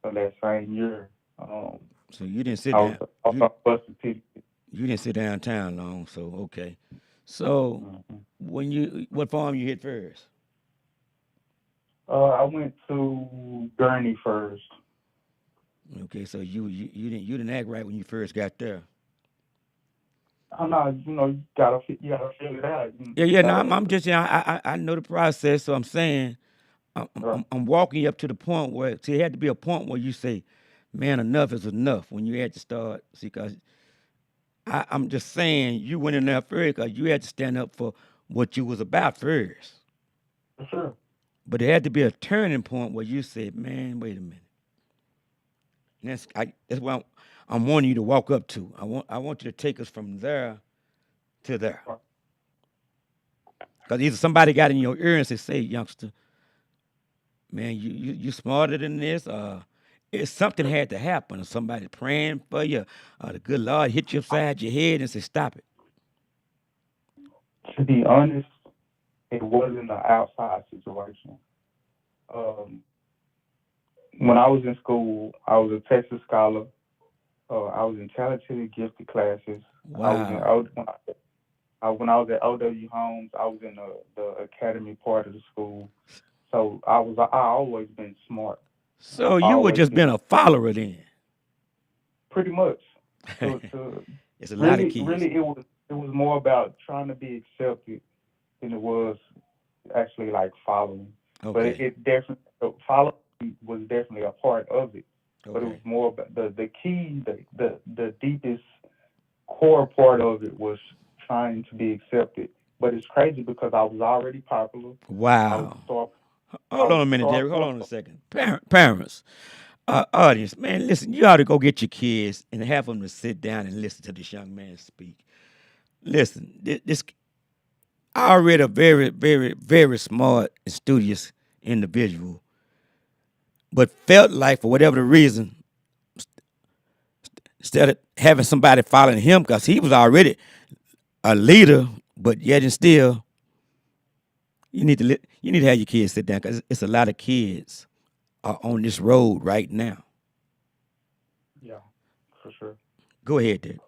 of that same year, so you didn't sit I was down I you was busted ticket. you didn't sit downtown long. So okay. So Mhm. what farm you hit first? I went to Gurney first. Okay, so you didn't act right when you first got there. I'm not, you gotta figure it out. Yeah, You yeah. No, I'm gotta, just I know the process. So I'm saying right, I'm walking you up to the point where see, it had to be a point where you say, "Man, enough is enough." When you had to start, see, because I'm just saying you went in there first because you had to stand up for what you was about first. for sure. But there had to be a turning point where you said, "Man, wait a minute." And that's what I'm wanting you to walk up to. I want you to take us from there to there. Right, Because either somebody got in your ear and say, youngster, man, you smarter than this, if something had to happen, or somebody praying for you, or the good Lord hit you upside your head and say, stop it. to be honest, it wasn't an outside situation. Um, when I was in school, I was a Texas scholar. I was in talented gifted classes. I was in Wow. when I was at OW Homes, I was in the academy part of the school. So I always been smart. So I've you were always just been been a follower then. pretty much to It's a lot of really kids. it was more about trying to be accepted than it was actually like following. But Okay. it definitely following was definitely a part of it. But it was Okay. more about the key, the deepest core part of it was trying to be accepted. But it's crazy because I was already popular. I was Wow. star. I Hold on was a minute, star Derek. Hold point. on a second. Parents, audience, man, listen, you ought to go get your kids and have them to sit down and listen to this young man speak. Listen, this already a very, very, very smart and studious individual. but felt like for whatever the reason, instead of having somebody following him, because he was already a leader, but yet and still, you need to have your kids sit down because it's a lot of kids are on this road right now. Yeah, for sure. Go ahead, Dick.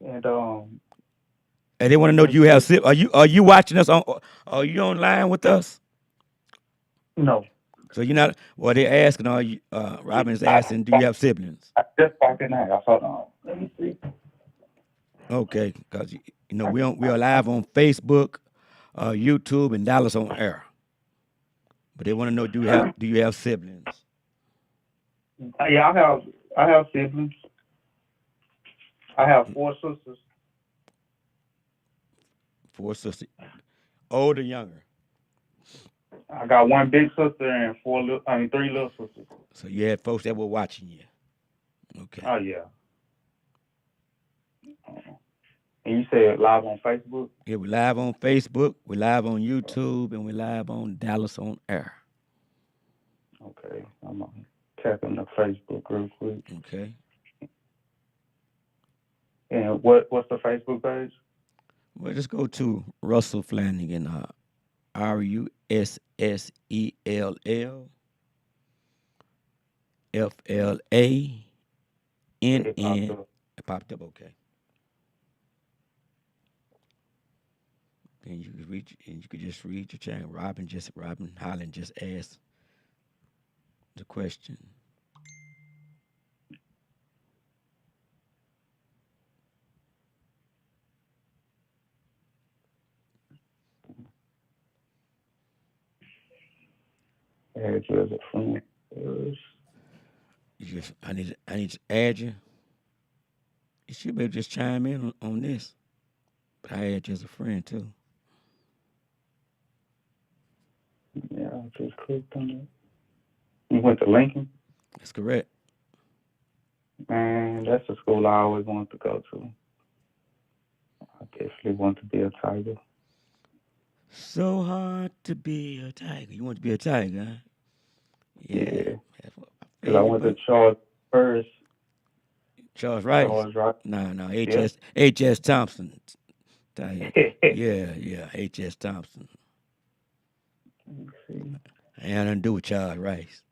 And And they want to know, do when you have it, sib- are you watching us on? Are you online with us? no, So you're not. Well, they're asking. Are you? Robin is I, asking, do you have siblings? I just walked in the house. Hold on. Let me see. Okay, because we are live on Facebook, YouTube, and Dallas on air. But they want to know, do you have siblings? Yeah, I have siblings. I have four sisters. Four sisters, older, younger. I got one big sister and three little sisters. So you had folks that were watching you. Okay. Oh yeah. And you said live on Facebook? Yeah, we live on Facebook, we live on YouTube, and we live on Dallas on air. Okay. I'm gonna tap in the Facebook real quick. Okay. And what's the Facebook page? Well, just go to Russell Flanagan, It popped RUSSELLAFLANN. up. It popped up. Okay. And you could just read your channel. Robin Holland just asked the question. Add you as a friend. I need to add you. You should be able to just chime in on this. But I add you as a friend too. Yeah, I just clicked on it. You went to Lincoln? That's correct. Man, that's the school I always wanted to go to. I definitely want to be a Tiger. So hard to be a tiger. You want to be a tiger, huh? Yeah. Yeah. That's my Because I favorite went to book. Charles first. Charles Rice. Charles Rock. No. Yeah. H.S. Thompson. Tiger. Yeah. H.S. Thompson. Let me see. I had nothing to do with Charles Rice.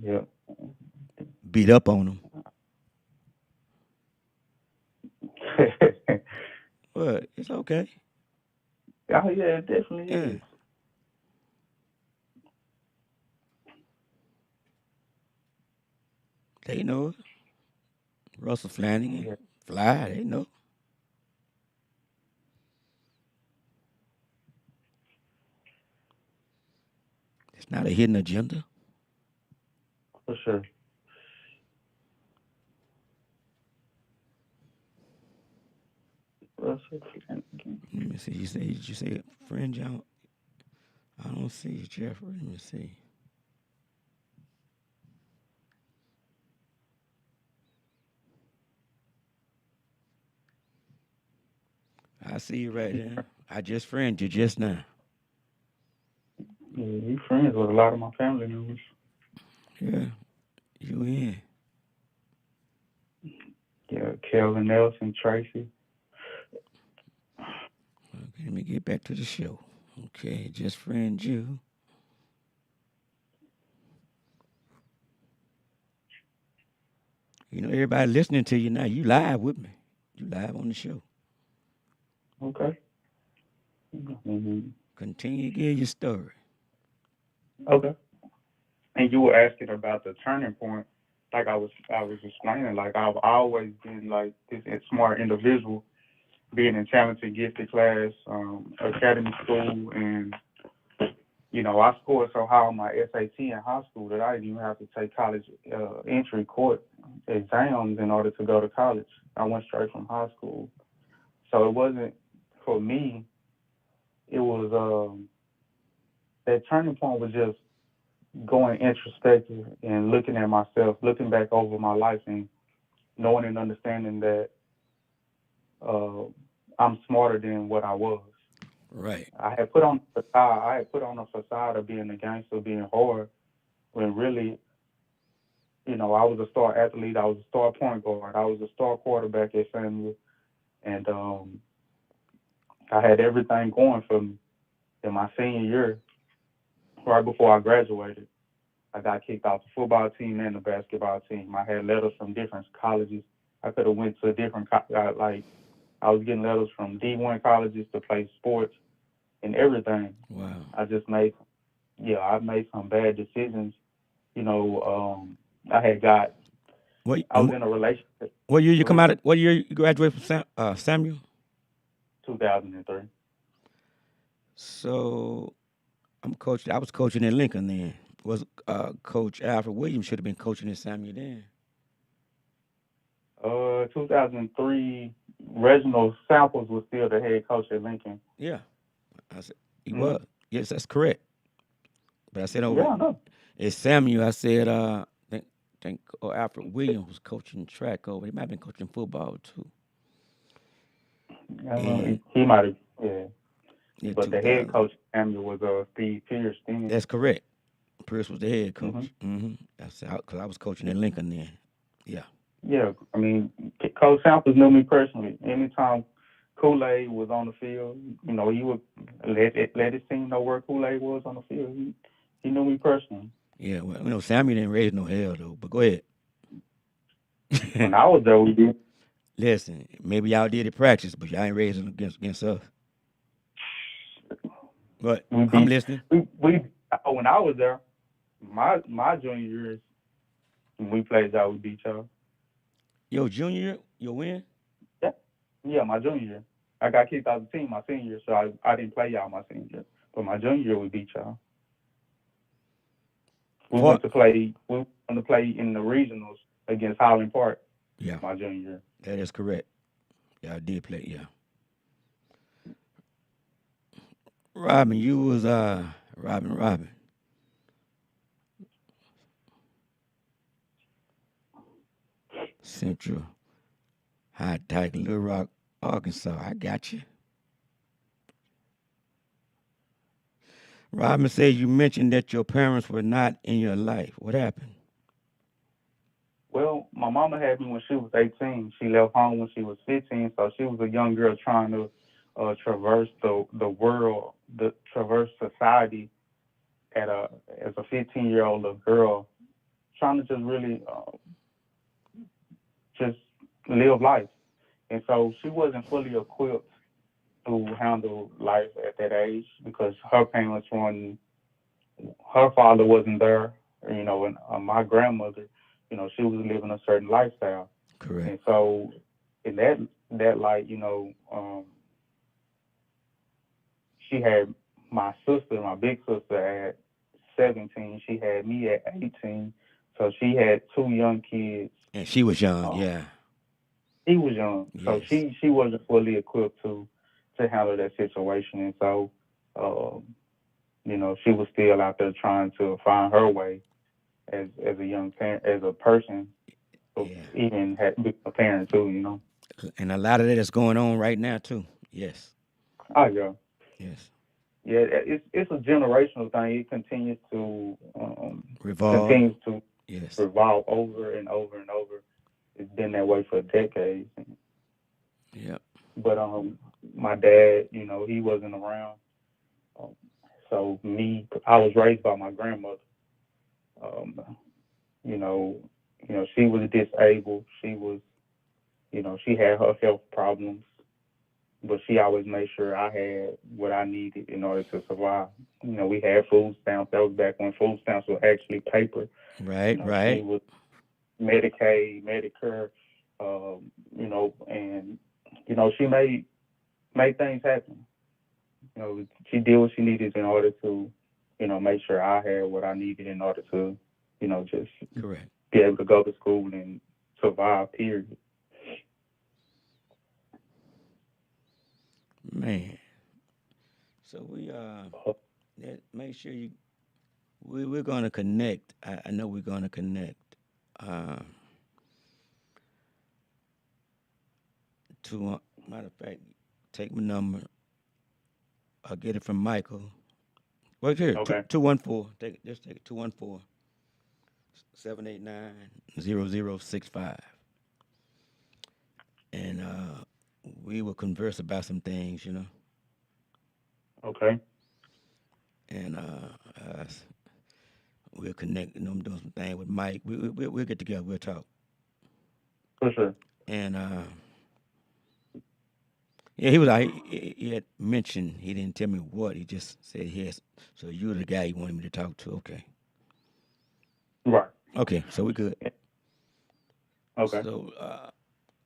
Yep. Beat up on him. But it's okay. Oh yeah, it definitely Yeah. is. They know it. Russell Flanagan. Yeah. Fly, they know. It's not a hidden agenda. For sure. Russell Flanagan. Let me see. Did you say friend John? I don't see you, Jeffrey. Let me see. I see you right there. I just friend you just now. Yeah, he friends with a lot of my family members. Yeah, you in. Yeah, Kelvin Nelson, Tracy. Okay, let me get back to the show. Okay, just friend you. You know, everybody listening to you now. You live with me. You live on the show. Okay. Mm-hmm. Continue to give your story. Okay. And you were asking about the turning point. Like I was explaining, like I've always been like this smart individual, being in talented gifted class, academy school, and I scored so high on my SAT in high school that I didn't even have to take college entry court exams in order to go to college. I went straight from high school, so it wasn't for me. It was that turning point was just going introspective and looking at myself, looking back over my life, and knowing and understanding that uh, I'm smarter than what I was. Right. I had put on a facade. I had put on a facade of being a gangster, being hard, when really, I was a star athlete. I was a star point guard. I was a star quarterback at Samuel, and I had everything going for me. In my senior year, right before I graduated, I got kicked off the football team and the basketball team. I had letters from different colleges. I could have went to different like I was getting letters from D1 colleges to play sports and everything. Wow. I just made I made some bad decisions. You know, I had got What I was in a relationship. what year you Go come ahead. out of? What year you graduate from Samuel? 2003. So I'm coaching. I was coaching in Lincoln then. Was Coach Alfred Williams should have been coaching in Samuel then? 2003. Reginald Samples was still the head coach at Lincoln. Yeah, I said he Hmm. was. Yes, that's correct. But I said over Yeah, I know. at Samuel, I said think Alfred Williams was coaching track over. He might have been coaching football too. And He might have. Yeah, yeah, but the head 2000. coach at Samuel was Steve Pierce then. That's correct. Pierce was the head Hmm. coach. That's because I was coaching in Lincoln then. Yeah. Yeah, I mean, Coach Samples knew me personally. Anytime Kool-Aid was on the field, he would let his team know where Kool-Aid was on the field. He knew me personally. Yeah, well, Samuel didn't raise no hell though. But go ahead. When I was there, we did. Listen, maybe y'all did it practice, but y'all ain't raising against us. But We I'm beat. listening. We when I was there, my junior years, when we played y'all, we beat y'all. Yo, junior, year, you win? Yeah, yeah, my junior year. I got kicked out of the team my senior year, so I didn't play y'all my senior year. But my junior year, we beat y'all. We For went to play. We went to play in the regionals against Highland Park yeah, my junior year. that is correct. Y'all did play. Yeah, Robin, you was Robin Central High Tech Little Rock, Arkansas. I got you. Robin said you mentioned that your parents were not in your life. What happened? Well, my mama had me when she was 18. She left home when she was 15, so she was a young girl trying to traverse the world, traverse society at a as a 15-year-old little girl, trying to just really just live life. And so she wasn't fully equipped to handle life at that age because her parents weren't, her father wasn't there, and my grandmother, she was living a certain lifestyle. Correct. And so in that light, she had my sister, my big sister at 17. She had me at 18. So she had two young kids. And she was young. Um, Yeah. he was young, so Yes. she wasn't fully equipped to handle that situation. And so, um, she was still out there trying to find her way as a young parent, as a person, so Yeah. even had become a parent too. And a lot of that is going on right now too. Yes. Oh yeah. Yes. Yeah, it's a generational thing. It Revolve. continues to Yes. revolve over and over and over. It's been that way for decades. Yep. But my dad, he wasn't around. Um, so I was raised by my grandmother. Um, you know, she was disabled. She was, she had her health problems, but she always made sure I had what I needed in order to survive. We had food stamps. That was back when food stamps were actually paper. Right. She Right. was Medicaid, Medicare, and she made things happen. She did what she needed in order to, make sure I had what I needed in order to, just Correct. be able to go to school and survive. Period. Man. So make sure you we're gonna connect. I know we're gonna connect. Uh, to matter of fact, take my number I'll get it from Michael. Well, here, Okay. 214. Just take it. 214 789 0065. And we will converse about some things, Okay. and we'll connect. I'm doing some things with Mike. We'll get together. We'll talk. For sure. And yeah, he was. He had mentioned. He didn't tell me what. He just said yes. So you're the guy he wanted me to talk to. Okay. Right. Okay. So we good. Okay. So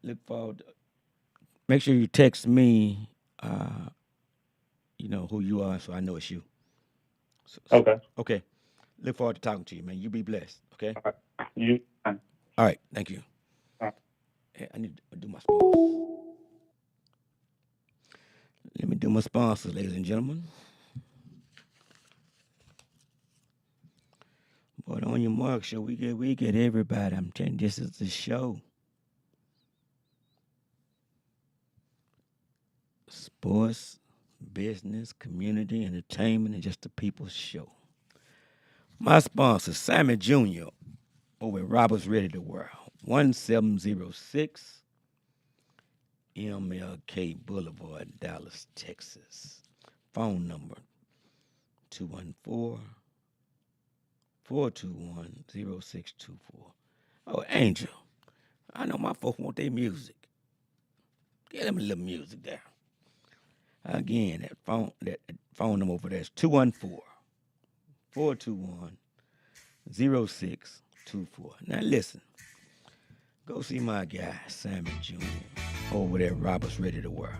look forward. Make sure you text me. Who you are, so I know it's you. Okay. Okay. Look forward to talking to you, man. You be blessed. Okay. All right. You. All right. Thank you. All right. Hey, I need to do my sponsors. Let me do my sponsors, ladies and gentlemen. But on your mark, show we get everybody. I'm telling you, this is the show. Sports, business, community, entertainment, and just the people's show. My sponsor, Sammy Jr. over at Roberts Ready to Wear, 1706 MLK Boulevard, Dallas, Texas. Phone number 214-421-0624. Oh, Angel, I know my folks want their music. Get them a little music there. Again, that phone number over there is 214-421-0624. Now listen, go see my guy, Sammy Jr. over there, Roberts Ready to Wear.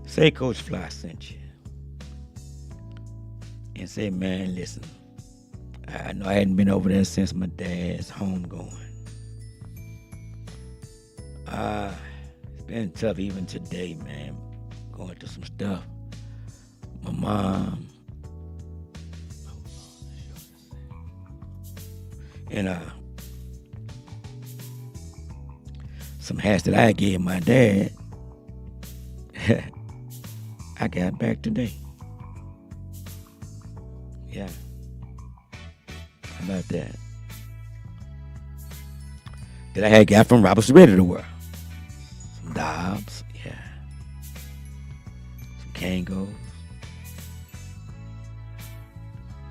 Say Coach Fly sent you. And say, man, listen, I know I hadn't been over there since my dad's homegoing. It's been tough even today, man. Going through some stuff. My mom. And some hats that I gave my dad, I got back today. Yeah. How about that? That I had got from Roberts Ready to Wear. Some Dobbs, yeah. Some Kangos.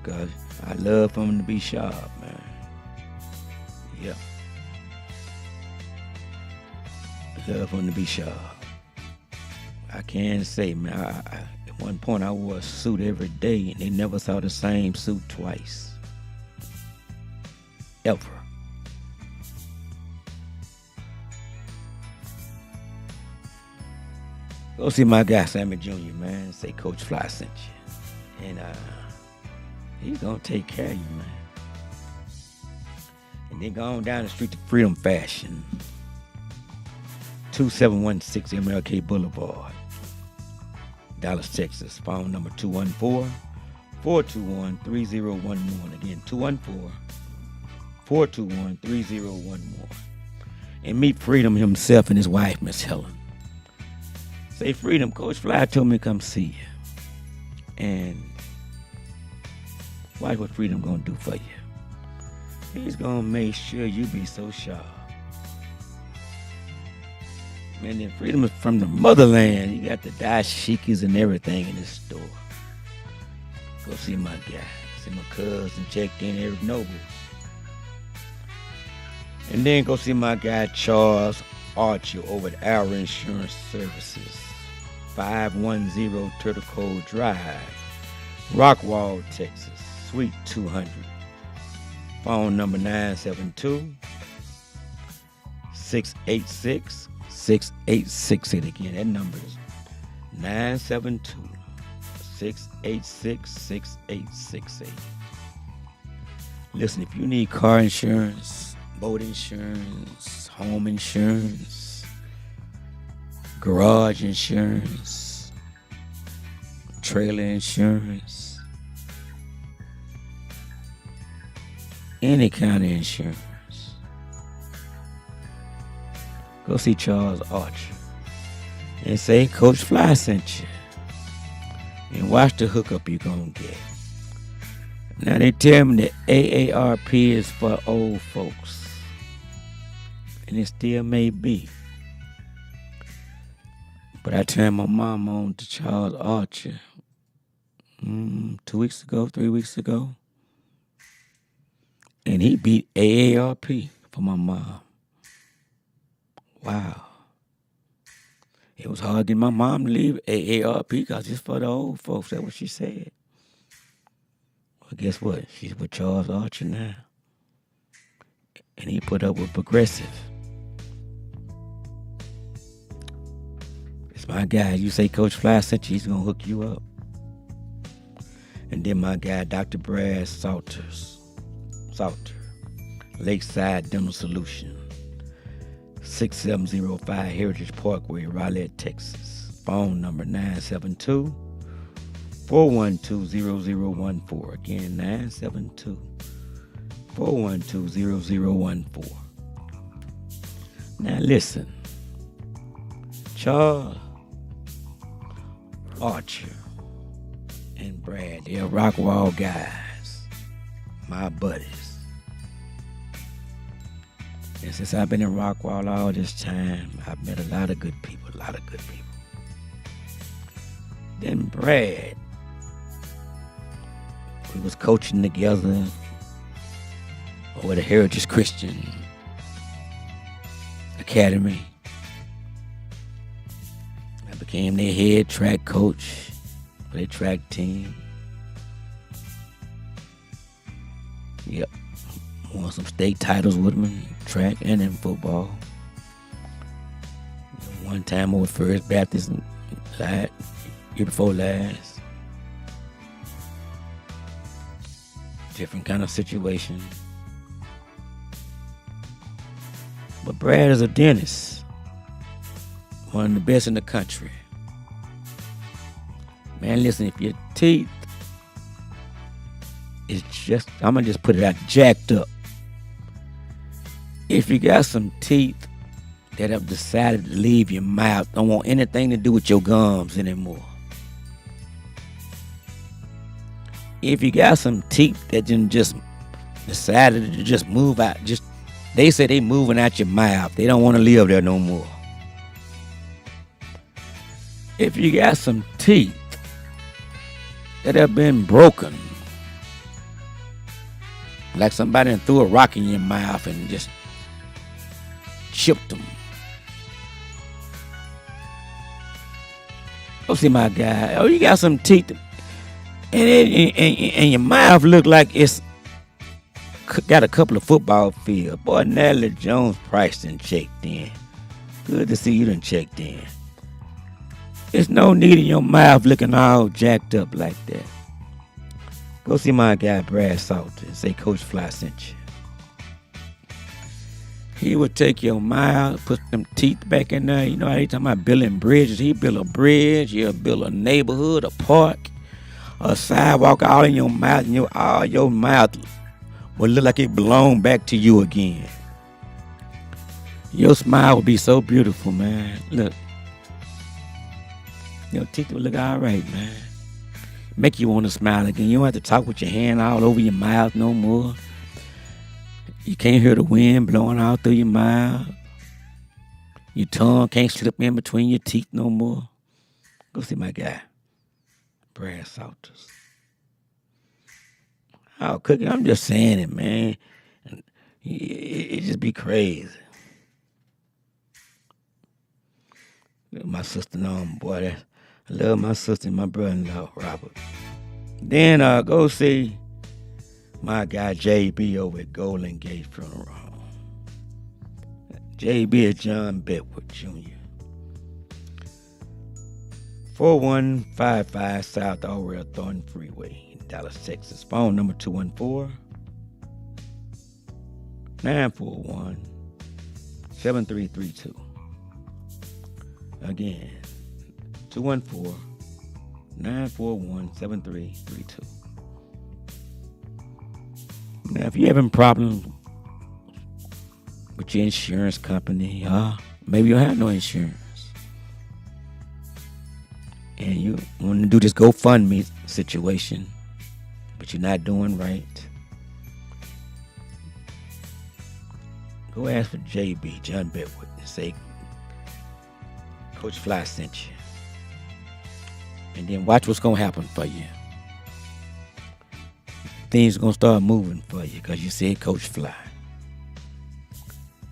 Cause I love for them to be sharp, man. Yeah. I love for them to be sharp. I can't say, man, at one point I wore a suit every day and they never saw the same suit twice. Ever. Go see my guy Sammy Jr., man. Say Coach Fly sent you. And he's gonna take care of you, man. And then go on down the street to Freedom Fashion. 2716 MLK Boulevard, Dallas, Texas. Phone number 214-421-3011. Again, 214-421-3011. And meet Freedom himself and his wife, Miss Helen. Say, Freedom, Coach Fly told me to come see you. And watch what Freedom gonna do for you. He's gonna make sure you be so sharp. Man, then Freedom is from the motherland. You got the dashikis and everything in this store. Go see my guy. See my cousin checked in, Eric Noble. And then go see my guy Charles Archer over at Our Insurance Services. 510 Turtle Cove Drive, Rockwall, Texas, Suite 200. Phone number 972-686-6868. Again, that number is 972-686-6868. Listen, if you need car insurance, boat insurance, home insurance, garage insurance, trailer insurance, any kind of insurance, go see Charles Archer and say Coach Fly sent you. And watch the hookup you're going to get. Now they tell me that AARP is for old folks. And it still may be. But I turned my mom on to Charles Archer 2 weeks ago, 3 weeks ago. And he beat AARP for my mom. Wow. It was hard getting my mom to leave AARP because it's for the old folks. That's what she said. Well, guess what? She's with Charles Archer now. And he put up with Progressive. It's my guy. You say Coach Fly sent you, he's going to hook you up. And then my guy, Dr. Brad Salter, Lakeside Dental Solution, 6705 Heritage Parkway, Raleigh, Texas. Phone number 972-412-0014. Again, 972-412-0014. Now listen, Charles Archer and Brad, they're Rockwall guys, my buddies. And since I've been in Rockwall all this time, I've met a lot of good people. Then Brad, we was coaching together over the Heritage Christian Academy. I became their head track coach for their track team. Yep. Won some state titles with them in track and in football. One time over First Baptist year before last. Different kind of situation. But Brad is a dentist. One of the best in the country. Man, listen, if your teeth is just, I'm going to just put it out, jacked up. If you got some teeth that have decided to leave your mouth, don't want anything to do with your gums anymore. If you got some teeth that just decided to just move out, they say they moving out your mouth. They don't want to live there no more. If you got some teeth that have been broken, like somebody threw a rock in your mouth and just chipped them. Go see my guy. Oh, you got some teeth, and your mouth look like it's got a couple of football fields. Boy, Natalie Jones Price done checked in. Good to see you done checked in. There's no need in your mouth looking all jacked up like that. Go see my guy Brad Salter and say Coach Fly sent you. He would take your mouth, put them teeth back in there. You know how they talking about building bridges? He built a bridge, he'll build a neighborhood, a park, a sidewalk all in your mouth, and all your mouth will look like it belonged back to you again. Your smile will be so beautiful, man. Look. Your teeth will look all right, man. Make you want to smile again. You don't have to talk with your hand all over your mouth no more. You can't hear the wind blowing out through your mouth. Your tongue can't slip in between your teeth no more. Go see my guy, Brad Salters. Oh, Cookie, I'm just saying it, man. It just be crazy. My sister-in-law, boy, I love my sister and my brother-in-law, Robert. Then go see my guy JB over at Golden Gate Funeral Home. JB is John Bedford Jr. 4155 South Orwell Thornton Freeway in Dallas, Texas. Phone number 214-941-7332. Again, 214-941-7332. Now, if you're having problems with your insurance company, maybe you don't have no insurance. and you want to do this GoFundMe situation, but you're not doing right, go ask for JB, John Bedwood, and say, Coach Fly sent you. And then watch what's going to happen for you. Things are going to start moving for you because you said Coach Fly.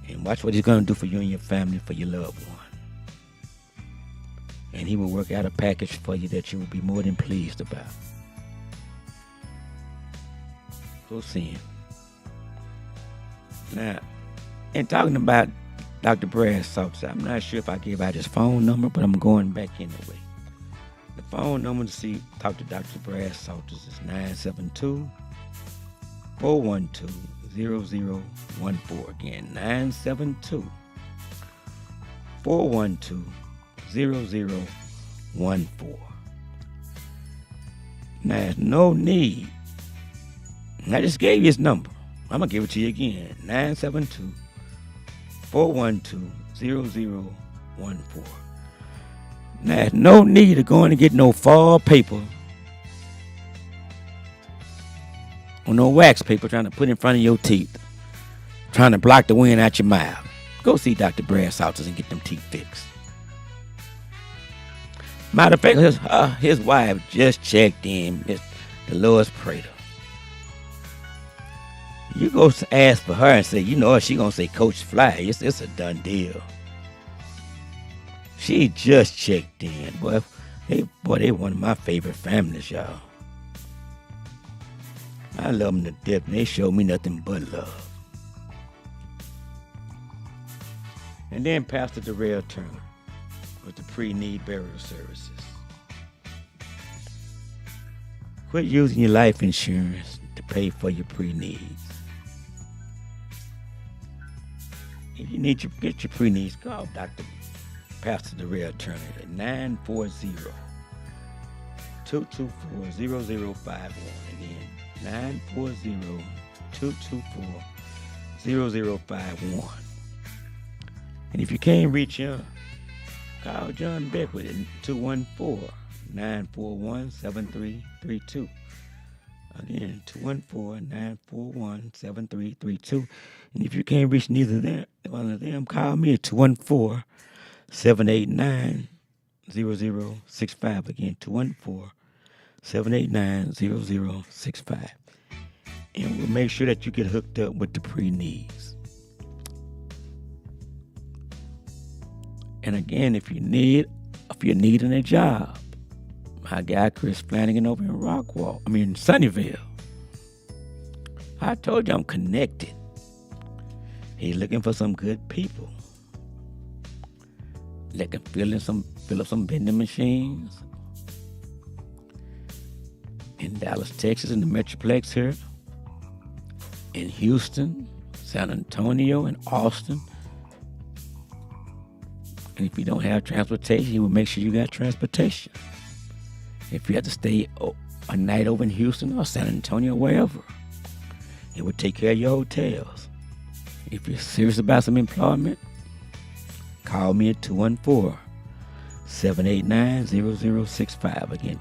And watch what he's going to do for you and your family, for your loved one. And he will work out a package for you that you will be more than pleased about. Go see him. Now, and talking about Dr. Brad Salters, I'm not sure if I gave out his phone number, but I'm going back anyway. The phone number to talk to Dr. Brad Salters is 972-412-0014. Again, 972-412-0014. Now, there's no need. I just gave you his number. I'm going to give it to you again. 972-412-0014. Now, there's no need of going to get no fall paper or no wax paper trying to put in front of your teeth, trying to block the wind out your mouth. Go see Dr. Brad Salters and get them teeth fixed. Matter of fact, his wife just checked in, Miss Dolores Prater. You go ask for her and say, you know what, she gonna say Coach Fly. It's a done deal. She just checked in. Boy, they one of my favorite families, y'all. I love them to death, and they show me nothing but love. And then Pastor Darrell Turner with the pre-need burial services. Quit using your life insurance to pay for your pre-needs. If you need to get your pre-needs, call Dr. Pastor Darrell Turner at 940-224-0051. Again, 940-224-0051. And if you can't reach him, call John Beckwith at 214-941-7332. Again, 214-941-7332. And if you can't reach one of them, call me at 214-789-0065. Again, 214-789-0065. And we'll make sure that you get hooked up with the pre-needs. And again, if you're needing a job, my guy Chris Flanagan over in Sunnyvale. I told you I'm connected. He's looking for some good people that can fill up some vending machines in Dallas, Texas, in the Metroplex here, in Houston, San Antonio, and Austin. And if you don't have transportation, he will make sure you got transportation. If you have to stay a night over in Houston or San Antonio, wherever, it will take care of your hotels. If you're serious about some employment, call me at 214-789-0065. Again,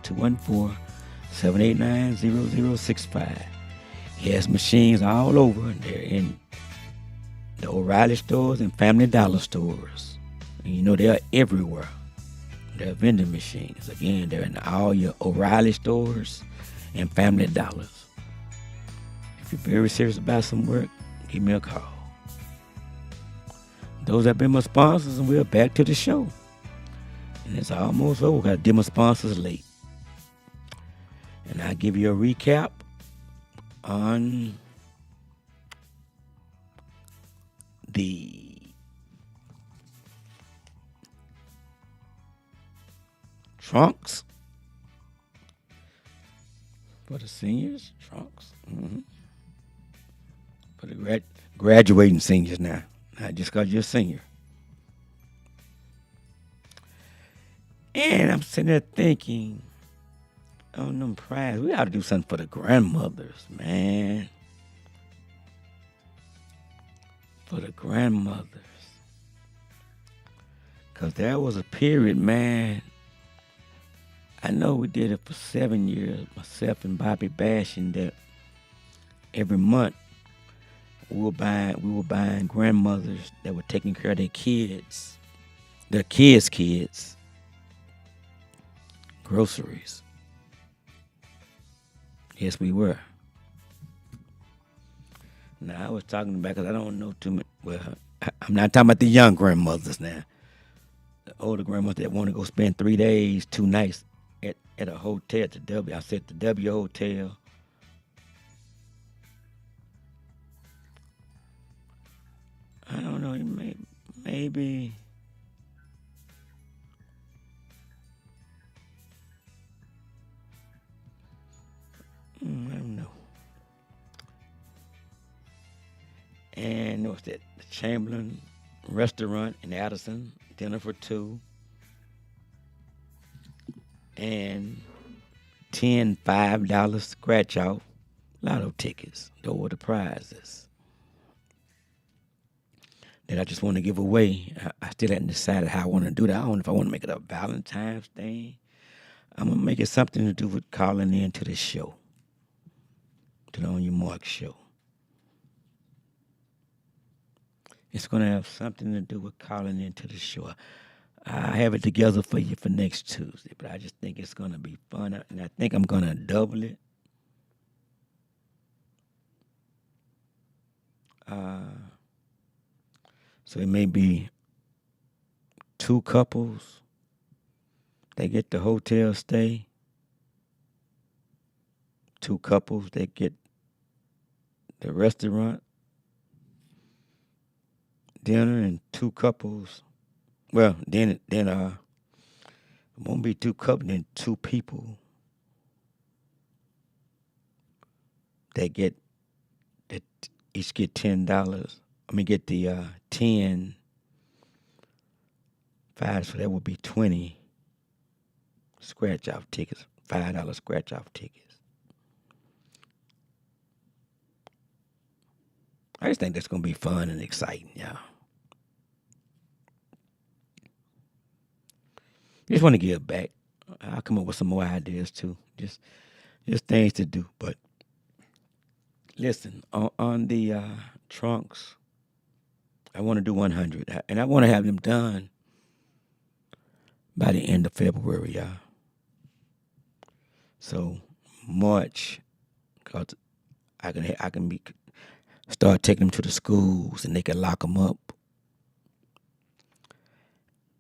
214-789-0065. He has machines all over, and they're in the O'Reilly stores and Family Dollar stores. And you know they're everywhere. They're vending machines. Again, they're in all your O'Reilly stores and Family Dollars. If you're very serious about some work, give me a call. Those have been my sponsors, and we're back to the show. And it's almost over. We got to do my sponsors late. And I'll give you a recap on the trunks for the seniors. Trunks. For the graduating seniors now. Not just because you're a senior. And I'm sitting there thinking, on them prize, we ought to do something for the grandmothers, man. For the grandmothers. Because there was a period, man, I know we did it for 7 years, myself and Bobby Bashing, that every month we were buying grandmothers that were taking care of their kids, groceries. Yes, we were. Now I was talking about, because I don't know too much. Well, I'm not talking about the young grandmothers now. The older grandmothers that want to go spend 3 days, 2 nights at a hotel, at the W. I said the W Hotel. I don't know. Maybe I don't know. And what's that? The Chamberlain Restaurant in Addison, dinner for two, and 10 $5 scratch off lotto tickets. Those were the prizes that I just want to give away. I still hadn't decided how I want to do that. I don't know if I want to make it a Valentine's thing. I'm gonna make it something to do with calling in to the show, to the On Your Mark show. It's gonna have something to do with calling into the show. I have it together for you for next Tuesday, but I just think it's gonna be fun, and I think I'm gonna double it. Uh, so it may be two couples. They get the hotel stay. Two couples, they get the restaurant dinner, and two couples. Well, then it won't be two couples. Then two people that get that each get $10. Get the 10 five, so that would be 20 scratch off tickets, $5 scratch off tickets. I just think that's gonna be fun and exciting, y'all. Just want to give back. I'll come up with some more ideas too. Just things to do. But listen, on the trunks, I want to do 100, and I want to have them done by the end of February, y'all. So March, cause I can start taking them to the schools, and they can lock them up.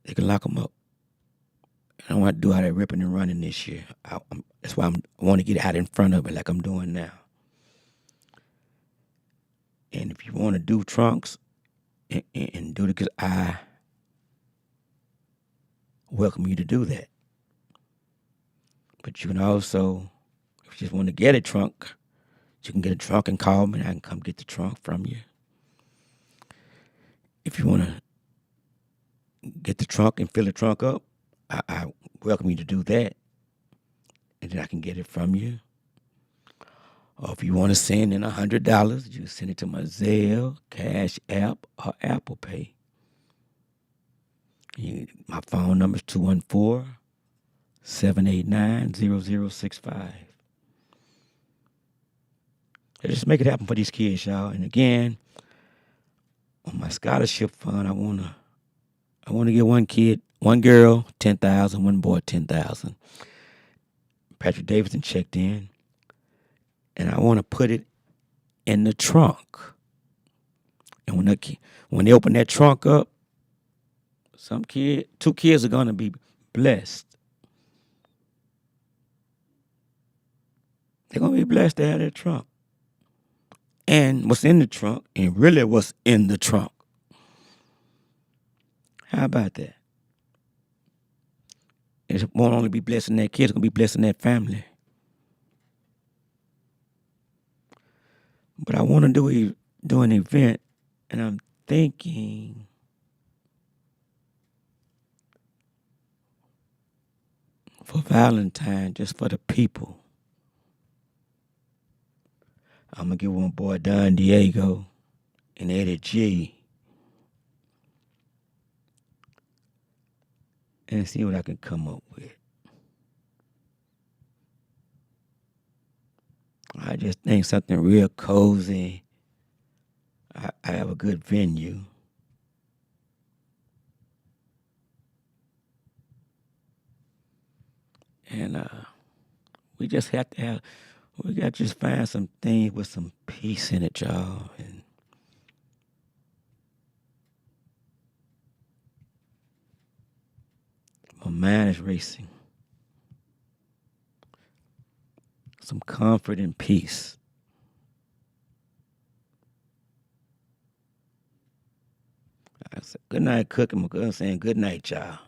They can lock them up. I don't want to do all that ripping and running this year. That's why I want to get out in front of it like I'm doing now. And if you want to do trunks and do it, because I welcome you to do that. But you can also, if you just want to get a trunk, you can get a trunk and call me, and I can come get the trunk from you. If you want to get the trunk and fill the trunk up, I welcome you to do that, and then I can get it from you. Or if you want to send in $100, you send it to my Zelle, Cash App, or Apple Pay. My phone number is 214-789-0065. Just make it happen for these kids, y'all. And again, on my scholarship fund, I wanna give one girl 10,000, one boy 10,000. Patrick Davidson checked in, and I want to put it in the trunk. And when they open that trunk up, two kids are gonna be blessed. They're gonna be blessed to have that trunk. And what's in the trunk, and really what's in the trunk. How about that? It won't only be blessing that kid, it's gonna be blessing that family. But I want to do an event, and I'm thinking for Valentine, just for the people. I'm gonna give one boy Don Diego and Eddie G, and see what I can come up with. I just think something real cozy. I have a good venue. And we just have to have, we got to just find some things with some peace in it, y'all. And my mind is racing. Some comfort and peace. I said, good night, Cookie. My girl saying good night, y'all.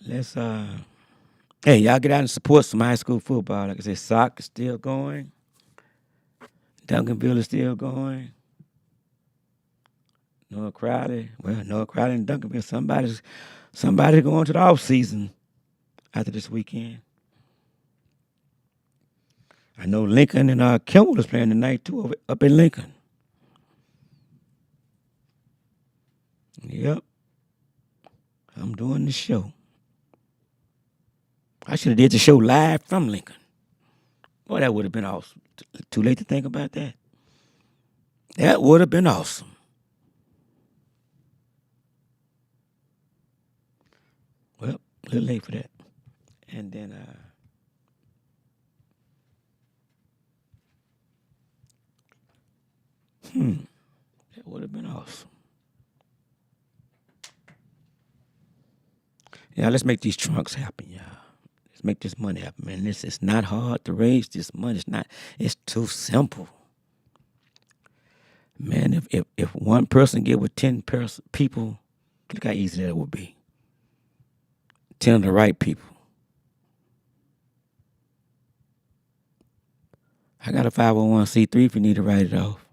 Let's hey, y'all get out and support some high school football. Like I said, soccer is still going. Duncanville is still going. Noah Crowley and Duncanville. Somebody's going to the off season after this weekend. I know Lincoln and Kimball is playing tonight too up in Lincoln. Yep. I'm doing the show. I should have did the show live from Lincoln. Boy, that would have been awesome. Too late to think about that. That would have been awesome. Well, a little late for that. And then that would have been awesome. Yeah, let's make these trunks happen, y'all. Let's make this money happen, man. This is not hard to raise this money. It's too simple. Man, if one person get with 10 people, look how easy that would be. 10 of the right people. I got a 501c3 if you need to write it off.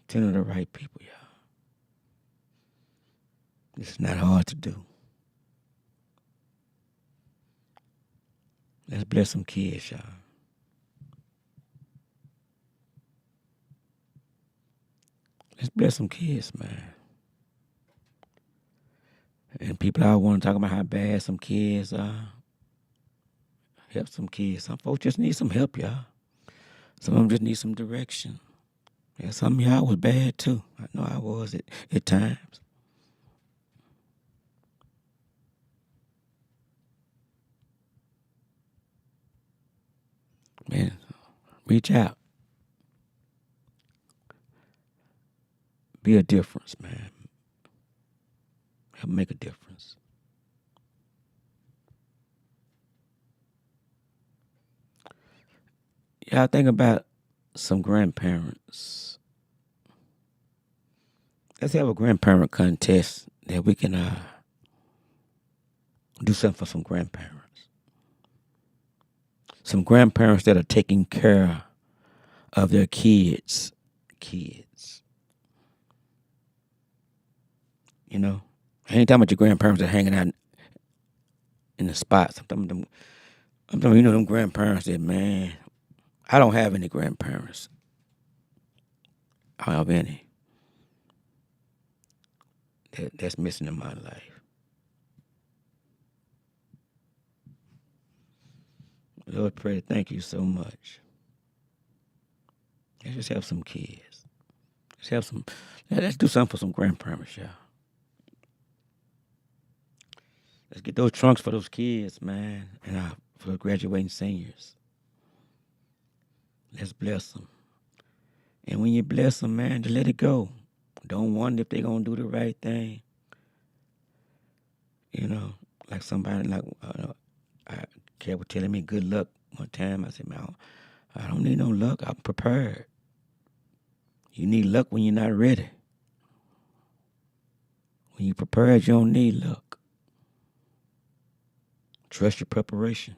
10 of the right people, y'all. It's not hard to do. Let's bless some kids, y'all. Let's bless some kids, man. And people always want to talk about how bad some kids are. Help some kids. Some folks just need some help, y'all. Some of them just need some direction. Yeah, some of y'all was bad too. I know I was at times. Man, reach out. Be a difference, man. Help make a difference. Y'all think about some grandparents. Let's have a grandparent contest that we can do something for some grandparents. Some grandparents that are taking care of their kids. You know, I ain't talking about your grandparents that are hanging out in the spots. I'm talking, them grandparents that, man, I don't have any grandparents. I don't have any. That's missing in my life. Lord, pray, thank you so much. Let's just have some kids. Let's do something for some grandparents, y'all. Let's get those trunks for those kids, man, and for the graduating seniors. Let's bless them. And when you bless them, man, just let it go. Don't wonder if they're going to do the right thing. You know, like somebody, Kat was telling me good luck one time. I said, man, I don't need no luck. I'm prepared. You need luck when you're not ready. When you're prepared, you don't need luck. Trust your preparation.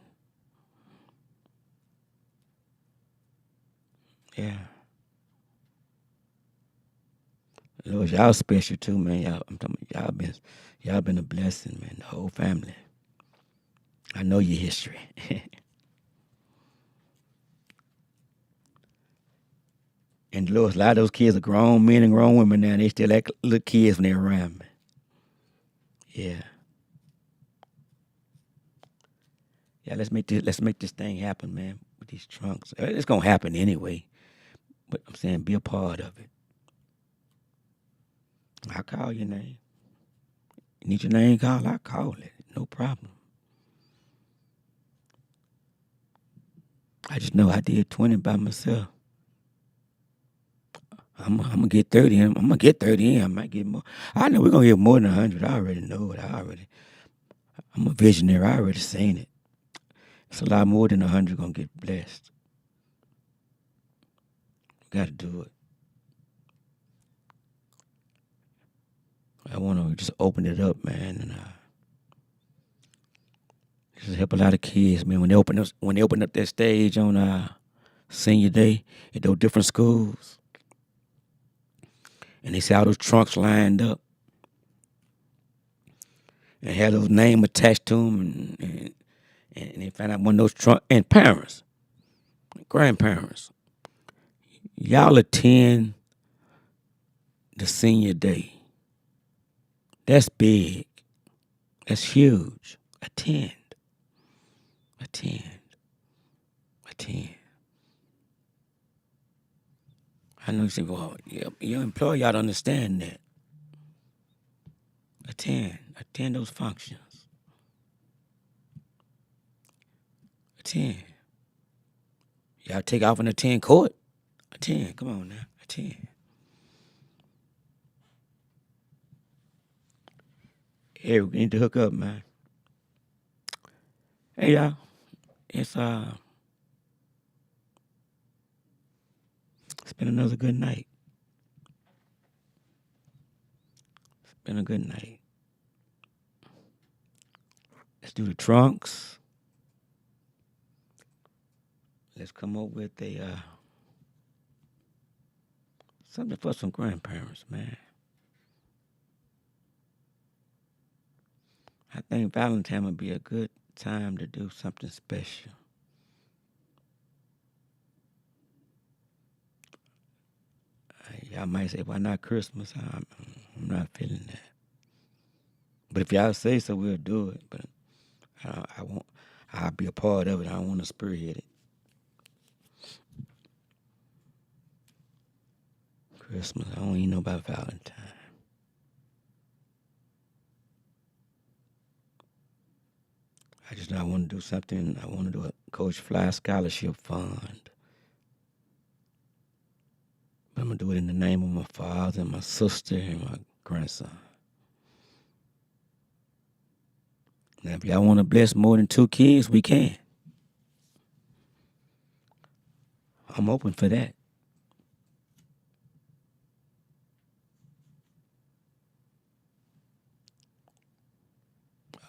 Yeah. Lord, y'all special too, man. Y'all been a blessing, man. The whole family. I know your history. And Lord, a lot of those kids are grown men and grown women now, and they still act little kids when they're around me. Yeah. Yeah, let's make this thing happen, man. With these trunks, it's gonna happen anyway. But I'm saying, be a part of it. I'll call your name. You need your name called? I'll call it. No problem. I just know I did 20 by myself. I'm gonna get 30 in. I'm gonna get 30 in. I might get more. I know we're gonna get more than 100. I already know it. I'm a visionary. I already seen it. It's a lot more than 100 gonna get blessed. Got to do it. I want to just open it up, man, and just help a lot of kids, man. When they open up that stage on senior day at those different schools, and they see all those trunks lined up, and have those names attached to them, and they find out one of those trunks, and parents, grandparents, y'all attend the senior day. That's big. That's huge. Attend. I know you say, well, your employer, y'all to understand that. Attend those functions. Attend. Y'all take off and attend court. Attend. Come on now. Attend. Hey, we need to hook up, man. Hey, y'all. It's been another good night. It's been a good night. Let's do the trunks. Let's come up with something for some grandparents, man. I think Valentine would be a good time to do something special. Y'all might say, why not Christmas? I'm not feeling that. But if y'all say so, we'll do it. But I won't. I'll be a part of it. I don't want to spearhead it. Christmas. I don't even know about Valentine. I just know I want to do something. I want to do a Coach Fly Scholarship Fund. But I'm going to do it in the name of my father and my sister and my grandson. Now, if y'all want to bless more than 2 kids, we can. I'm open for that.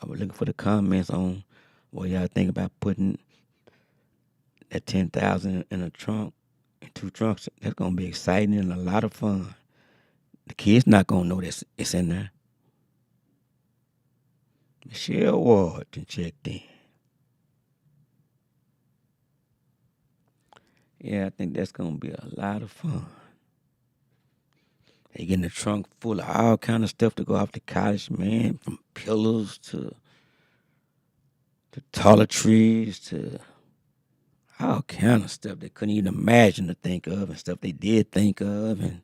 I was looking for the comments on what y'all think about putting that 10,000 in a trunk, in 2 trunks. That's gonna be exciting and a lot of fun. The kids not gonna know that it's in there. Michelle Ward checked in. Yeah, I think that's gonna be a lot of fun. They getting the trunk full of all kind of stuff to go off to college, man. From pillows to toiletries to all kind of stuff they couldn't even imagine to think of, and stuff they did think of, and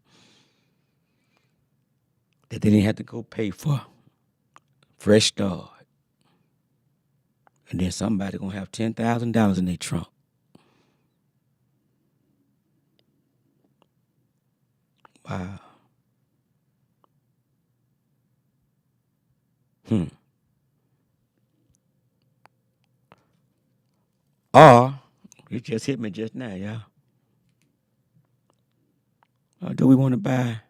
that they didn't have to go pay for. Fresh start. And then somebody gonna have $10,000 in their trunk. Wow. Or it just hit me just now, y'all. Do we want to buy?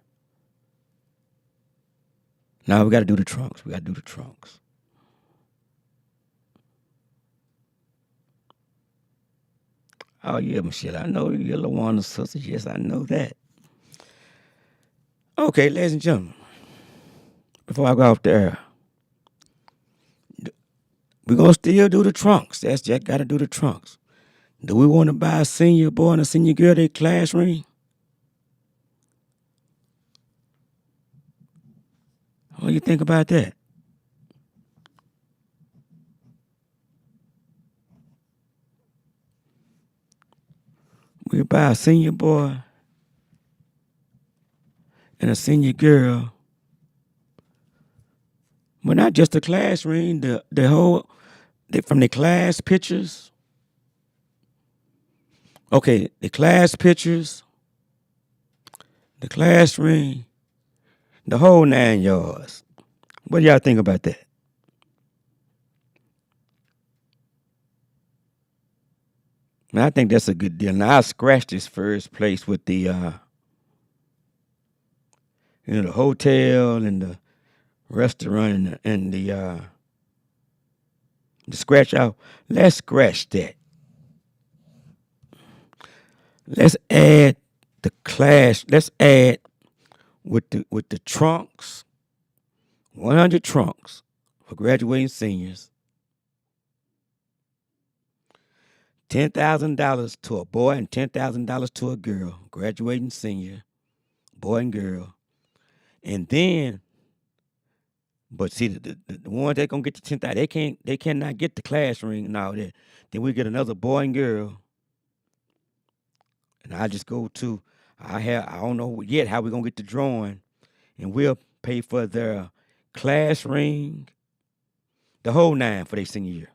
No, we got to do the trunks. Oh yeah, Michelle, I know you're LaWanda's sister. Yes, I know that. Okay, ladies and gentlemen, before I go off the air, we're gonna still do the trunks. That's just got to do the trunks. Do we want to buy a senior boy and a senior girl their class ring? What do you think about that? We buy a senior boy and a senior girl. But not just the class ring, the whole from the class pictures. Okay, the class pictures, the class ring, the whole 9 yards. What do y'all think about that? And I think that's a good deal. Now I scratched this first place with the the hotel and the restaurant and the scratch out. Let's scratch that. Let's add the class. Let's add with the trunks, 100 trunks for graduating seniors. $10,000 to a boy and $10,000 to a girl, graduating senior, boy and girl. And then, but see, the ones that gonna get the 10,000, they cannot get the class ring and all that. Then we get another boy and girl, and I just go to, I don't know yet how we gonna get the drawing, and we'll pay for their class ring, the whole 9 for their senior year.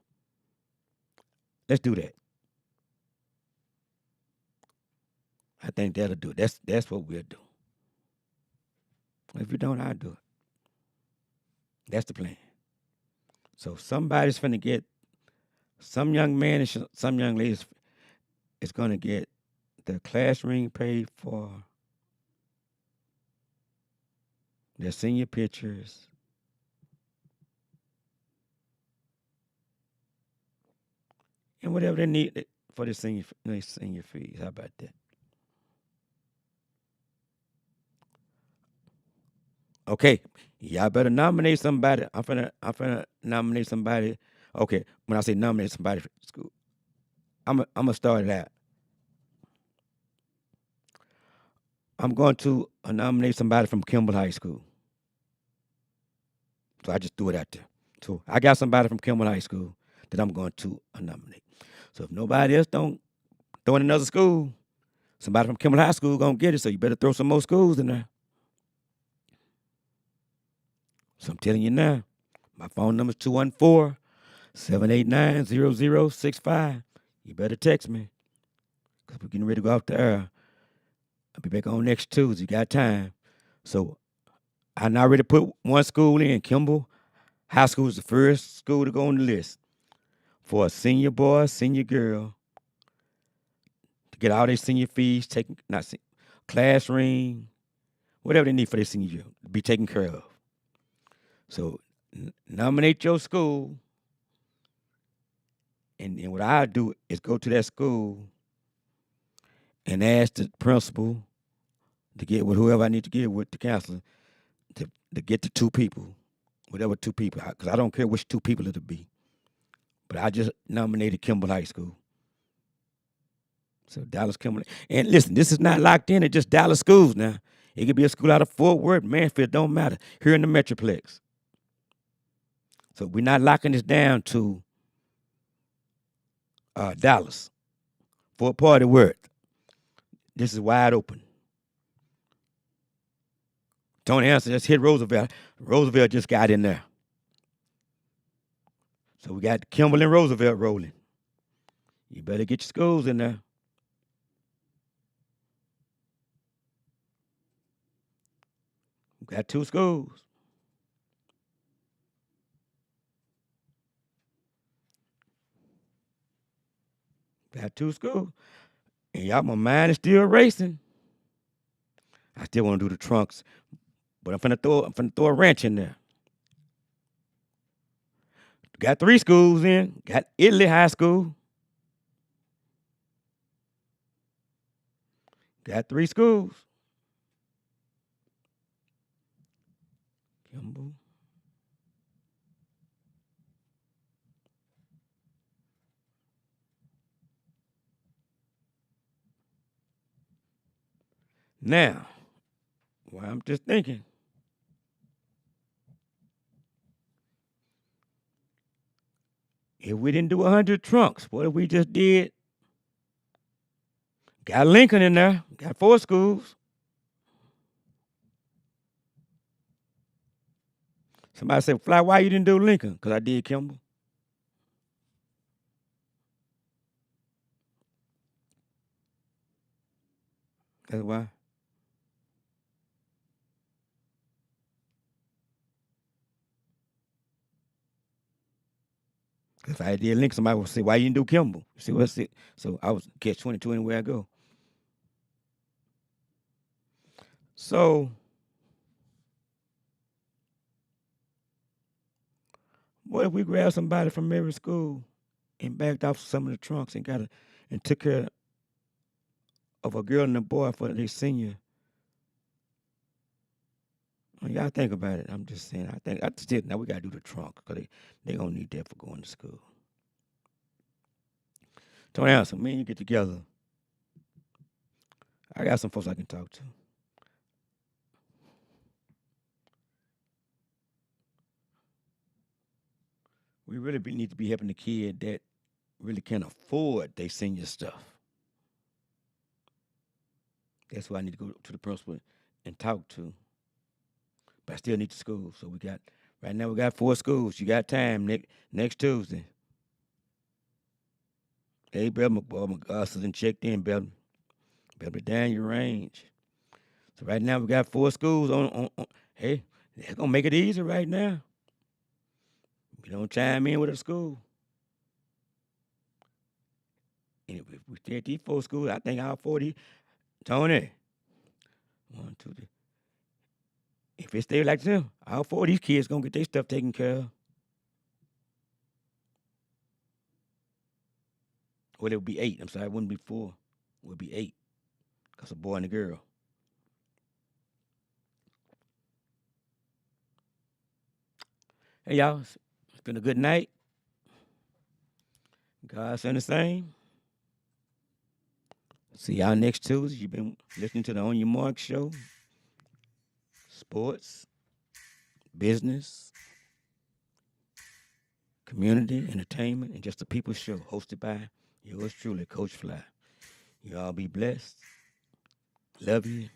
Let's do that. I think that'll do it. That's what we'll do. If you don't, I'll do it. That's the plan. So somebody's finna get, some young man and some young lady is gonna get their class ring paid for, their senior pictures, and whatever they need for their senior fees. How about that? Okay, y'all better nominate somebody. I'm finna nominate somebody. Okay, when I say nominate somebody for school, I'm gonna start it out. I'm going to nominate somebody from Kimball High School. So I just threw it out there. So I got somebody from Kimball High School that I'm going to nominate. So if nobody else don't throw in another school, somebody from Kimball High School gonna get it. So you better throw some more schools in there. So I'm telling you now, my phone number is 214-789-0065. You better text me, because we're getting ready to go off the air. I'll be back on next Tuesday. You got time. So I already put one school in. Kimball High School is the first school to go on the list for a senior boy, senior girl, to get all their senior fees taken, class ring, whatever they need for their senior year, to be taken care of. So nominate your school, and what I do is go to that school and ask the principal to get with whoever I need to get with, the counselor, to get the 2 people, whatever 2 people, because I don't care which 2 people it'll be. But I just nominated Kimball High School. So Dallas Kimball. And listen, this is not locked in at just Dallas schools now. It could be a school out of Fort Worth, Manfield, don't matter. Here in the Metroplex. So we're not locking this down to Dallas. Fort Party Worth. This is wide open. Tony Hanson just hit Roosevelt. Roosevelt just got in there. So we got Kimball and Roosevelt rolling. You better get your schools in there. We got 2 schools. Got 2 schools. And y'all, my mind is still racing. I still want to do the trunks, but I'm finna throw a wrench in there. Got 3 schools in. Got Italy High School. Got 3 schools. Kimball. Now, well, I'm just thinking. If we didn't do 100 trunks, what if we just did Got Lincoln in there. Got 4 schools. Somebody said, Fly, why you didn't do Lincoln? Because I did Kimball. That's why. Because if I did Lincoln, somebody would say, why you didn't do Kimball? See what's it? So I was catch 22 anywhere I go. So what if we grabbed somebody from every school and backed off some of the trunks and took care of a girl and a boy for their senior? Y'all think about it. I'm just saying. I still now we gotta do the trunk because they gonna need that for going to school. Tony Anderson, me and you get together. I got some folks I can talk to. We really need to be helping the kid that really can't afford their senior stuff. That's why I need to go to the principal and talk to. But I still need the school. So right now we got 4 schools. You got time next Tuesday. Hey, brother, my glasses and checked in, brother. Better down your range. So right now we got 4 schools on. Hey, that's gonna make it easy right now. We don't chime in with a school. And if we stay at these 4 schools, I think all 40, Tony, 1, 2, 3. If it stay like this, all 4 of these kids gonna get their stuff taken care of. Well, it would be 8. I'm sorry, it wouldn't be 4. It would be 8. Because a boy and a girl. Hey, y'all, it's been a good night. God send the same. See y'all next Tuesday. You've been listening to the On Your Mark show. Sports, business, community, entertainment, and just a people's show hosted by yours truly, Coach Fly. You all be blessed. Love you.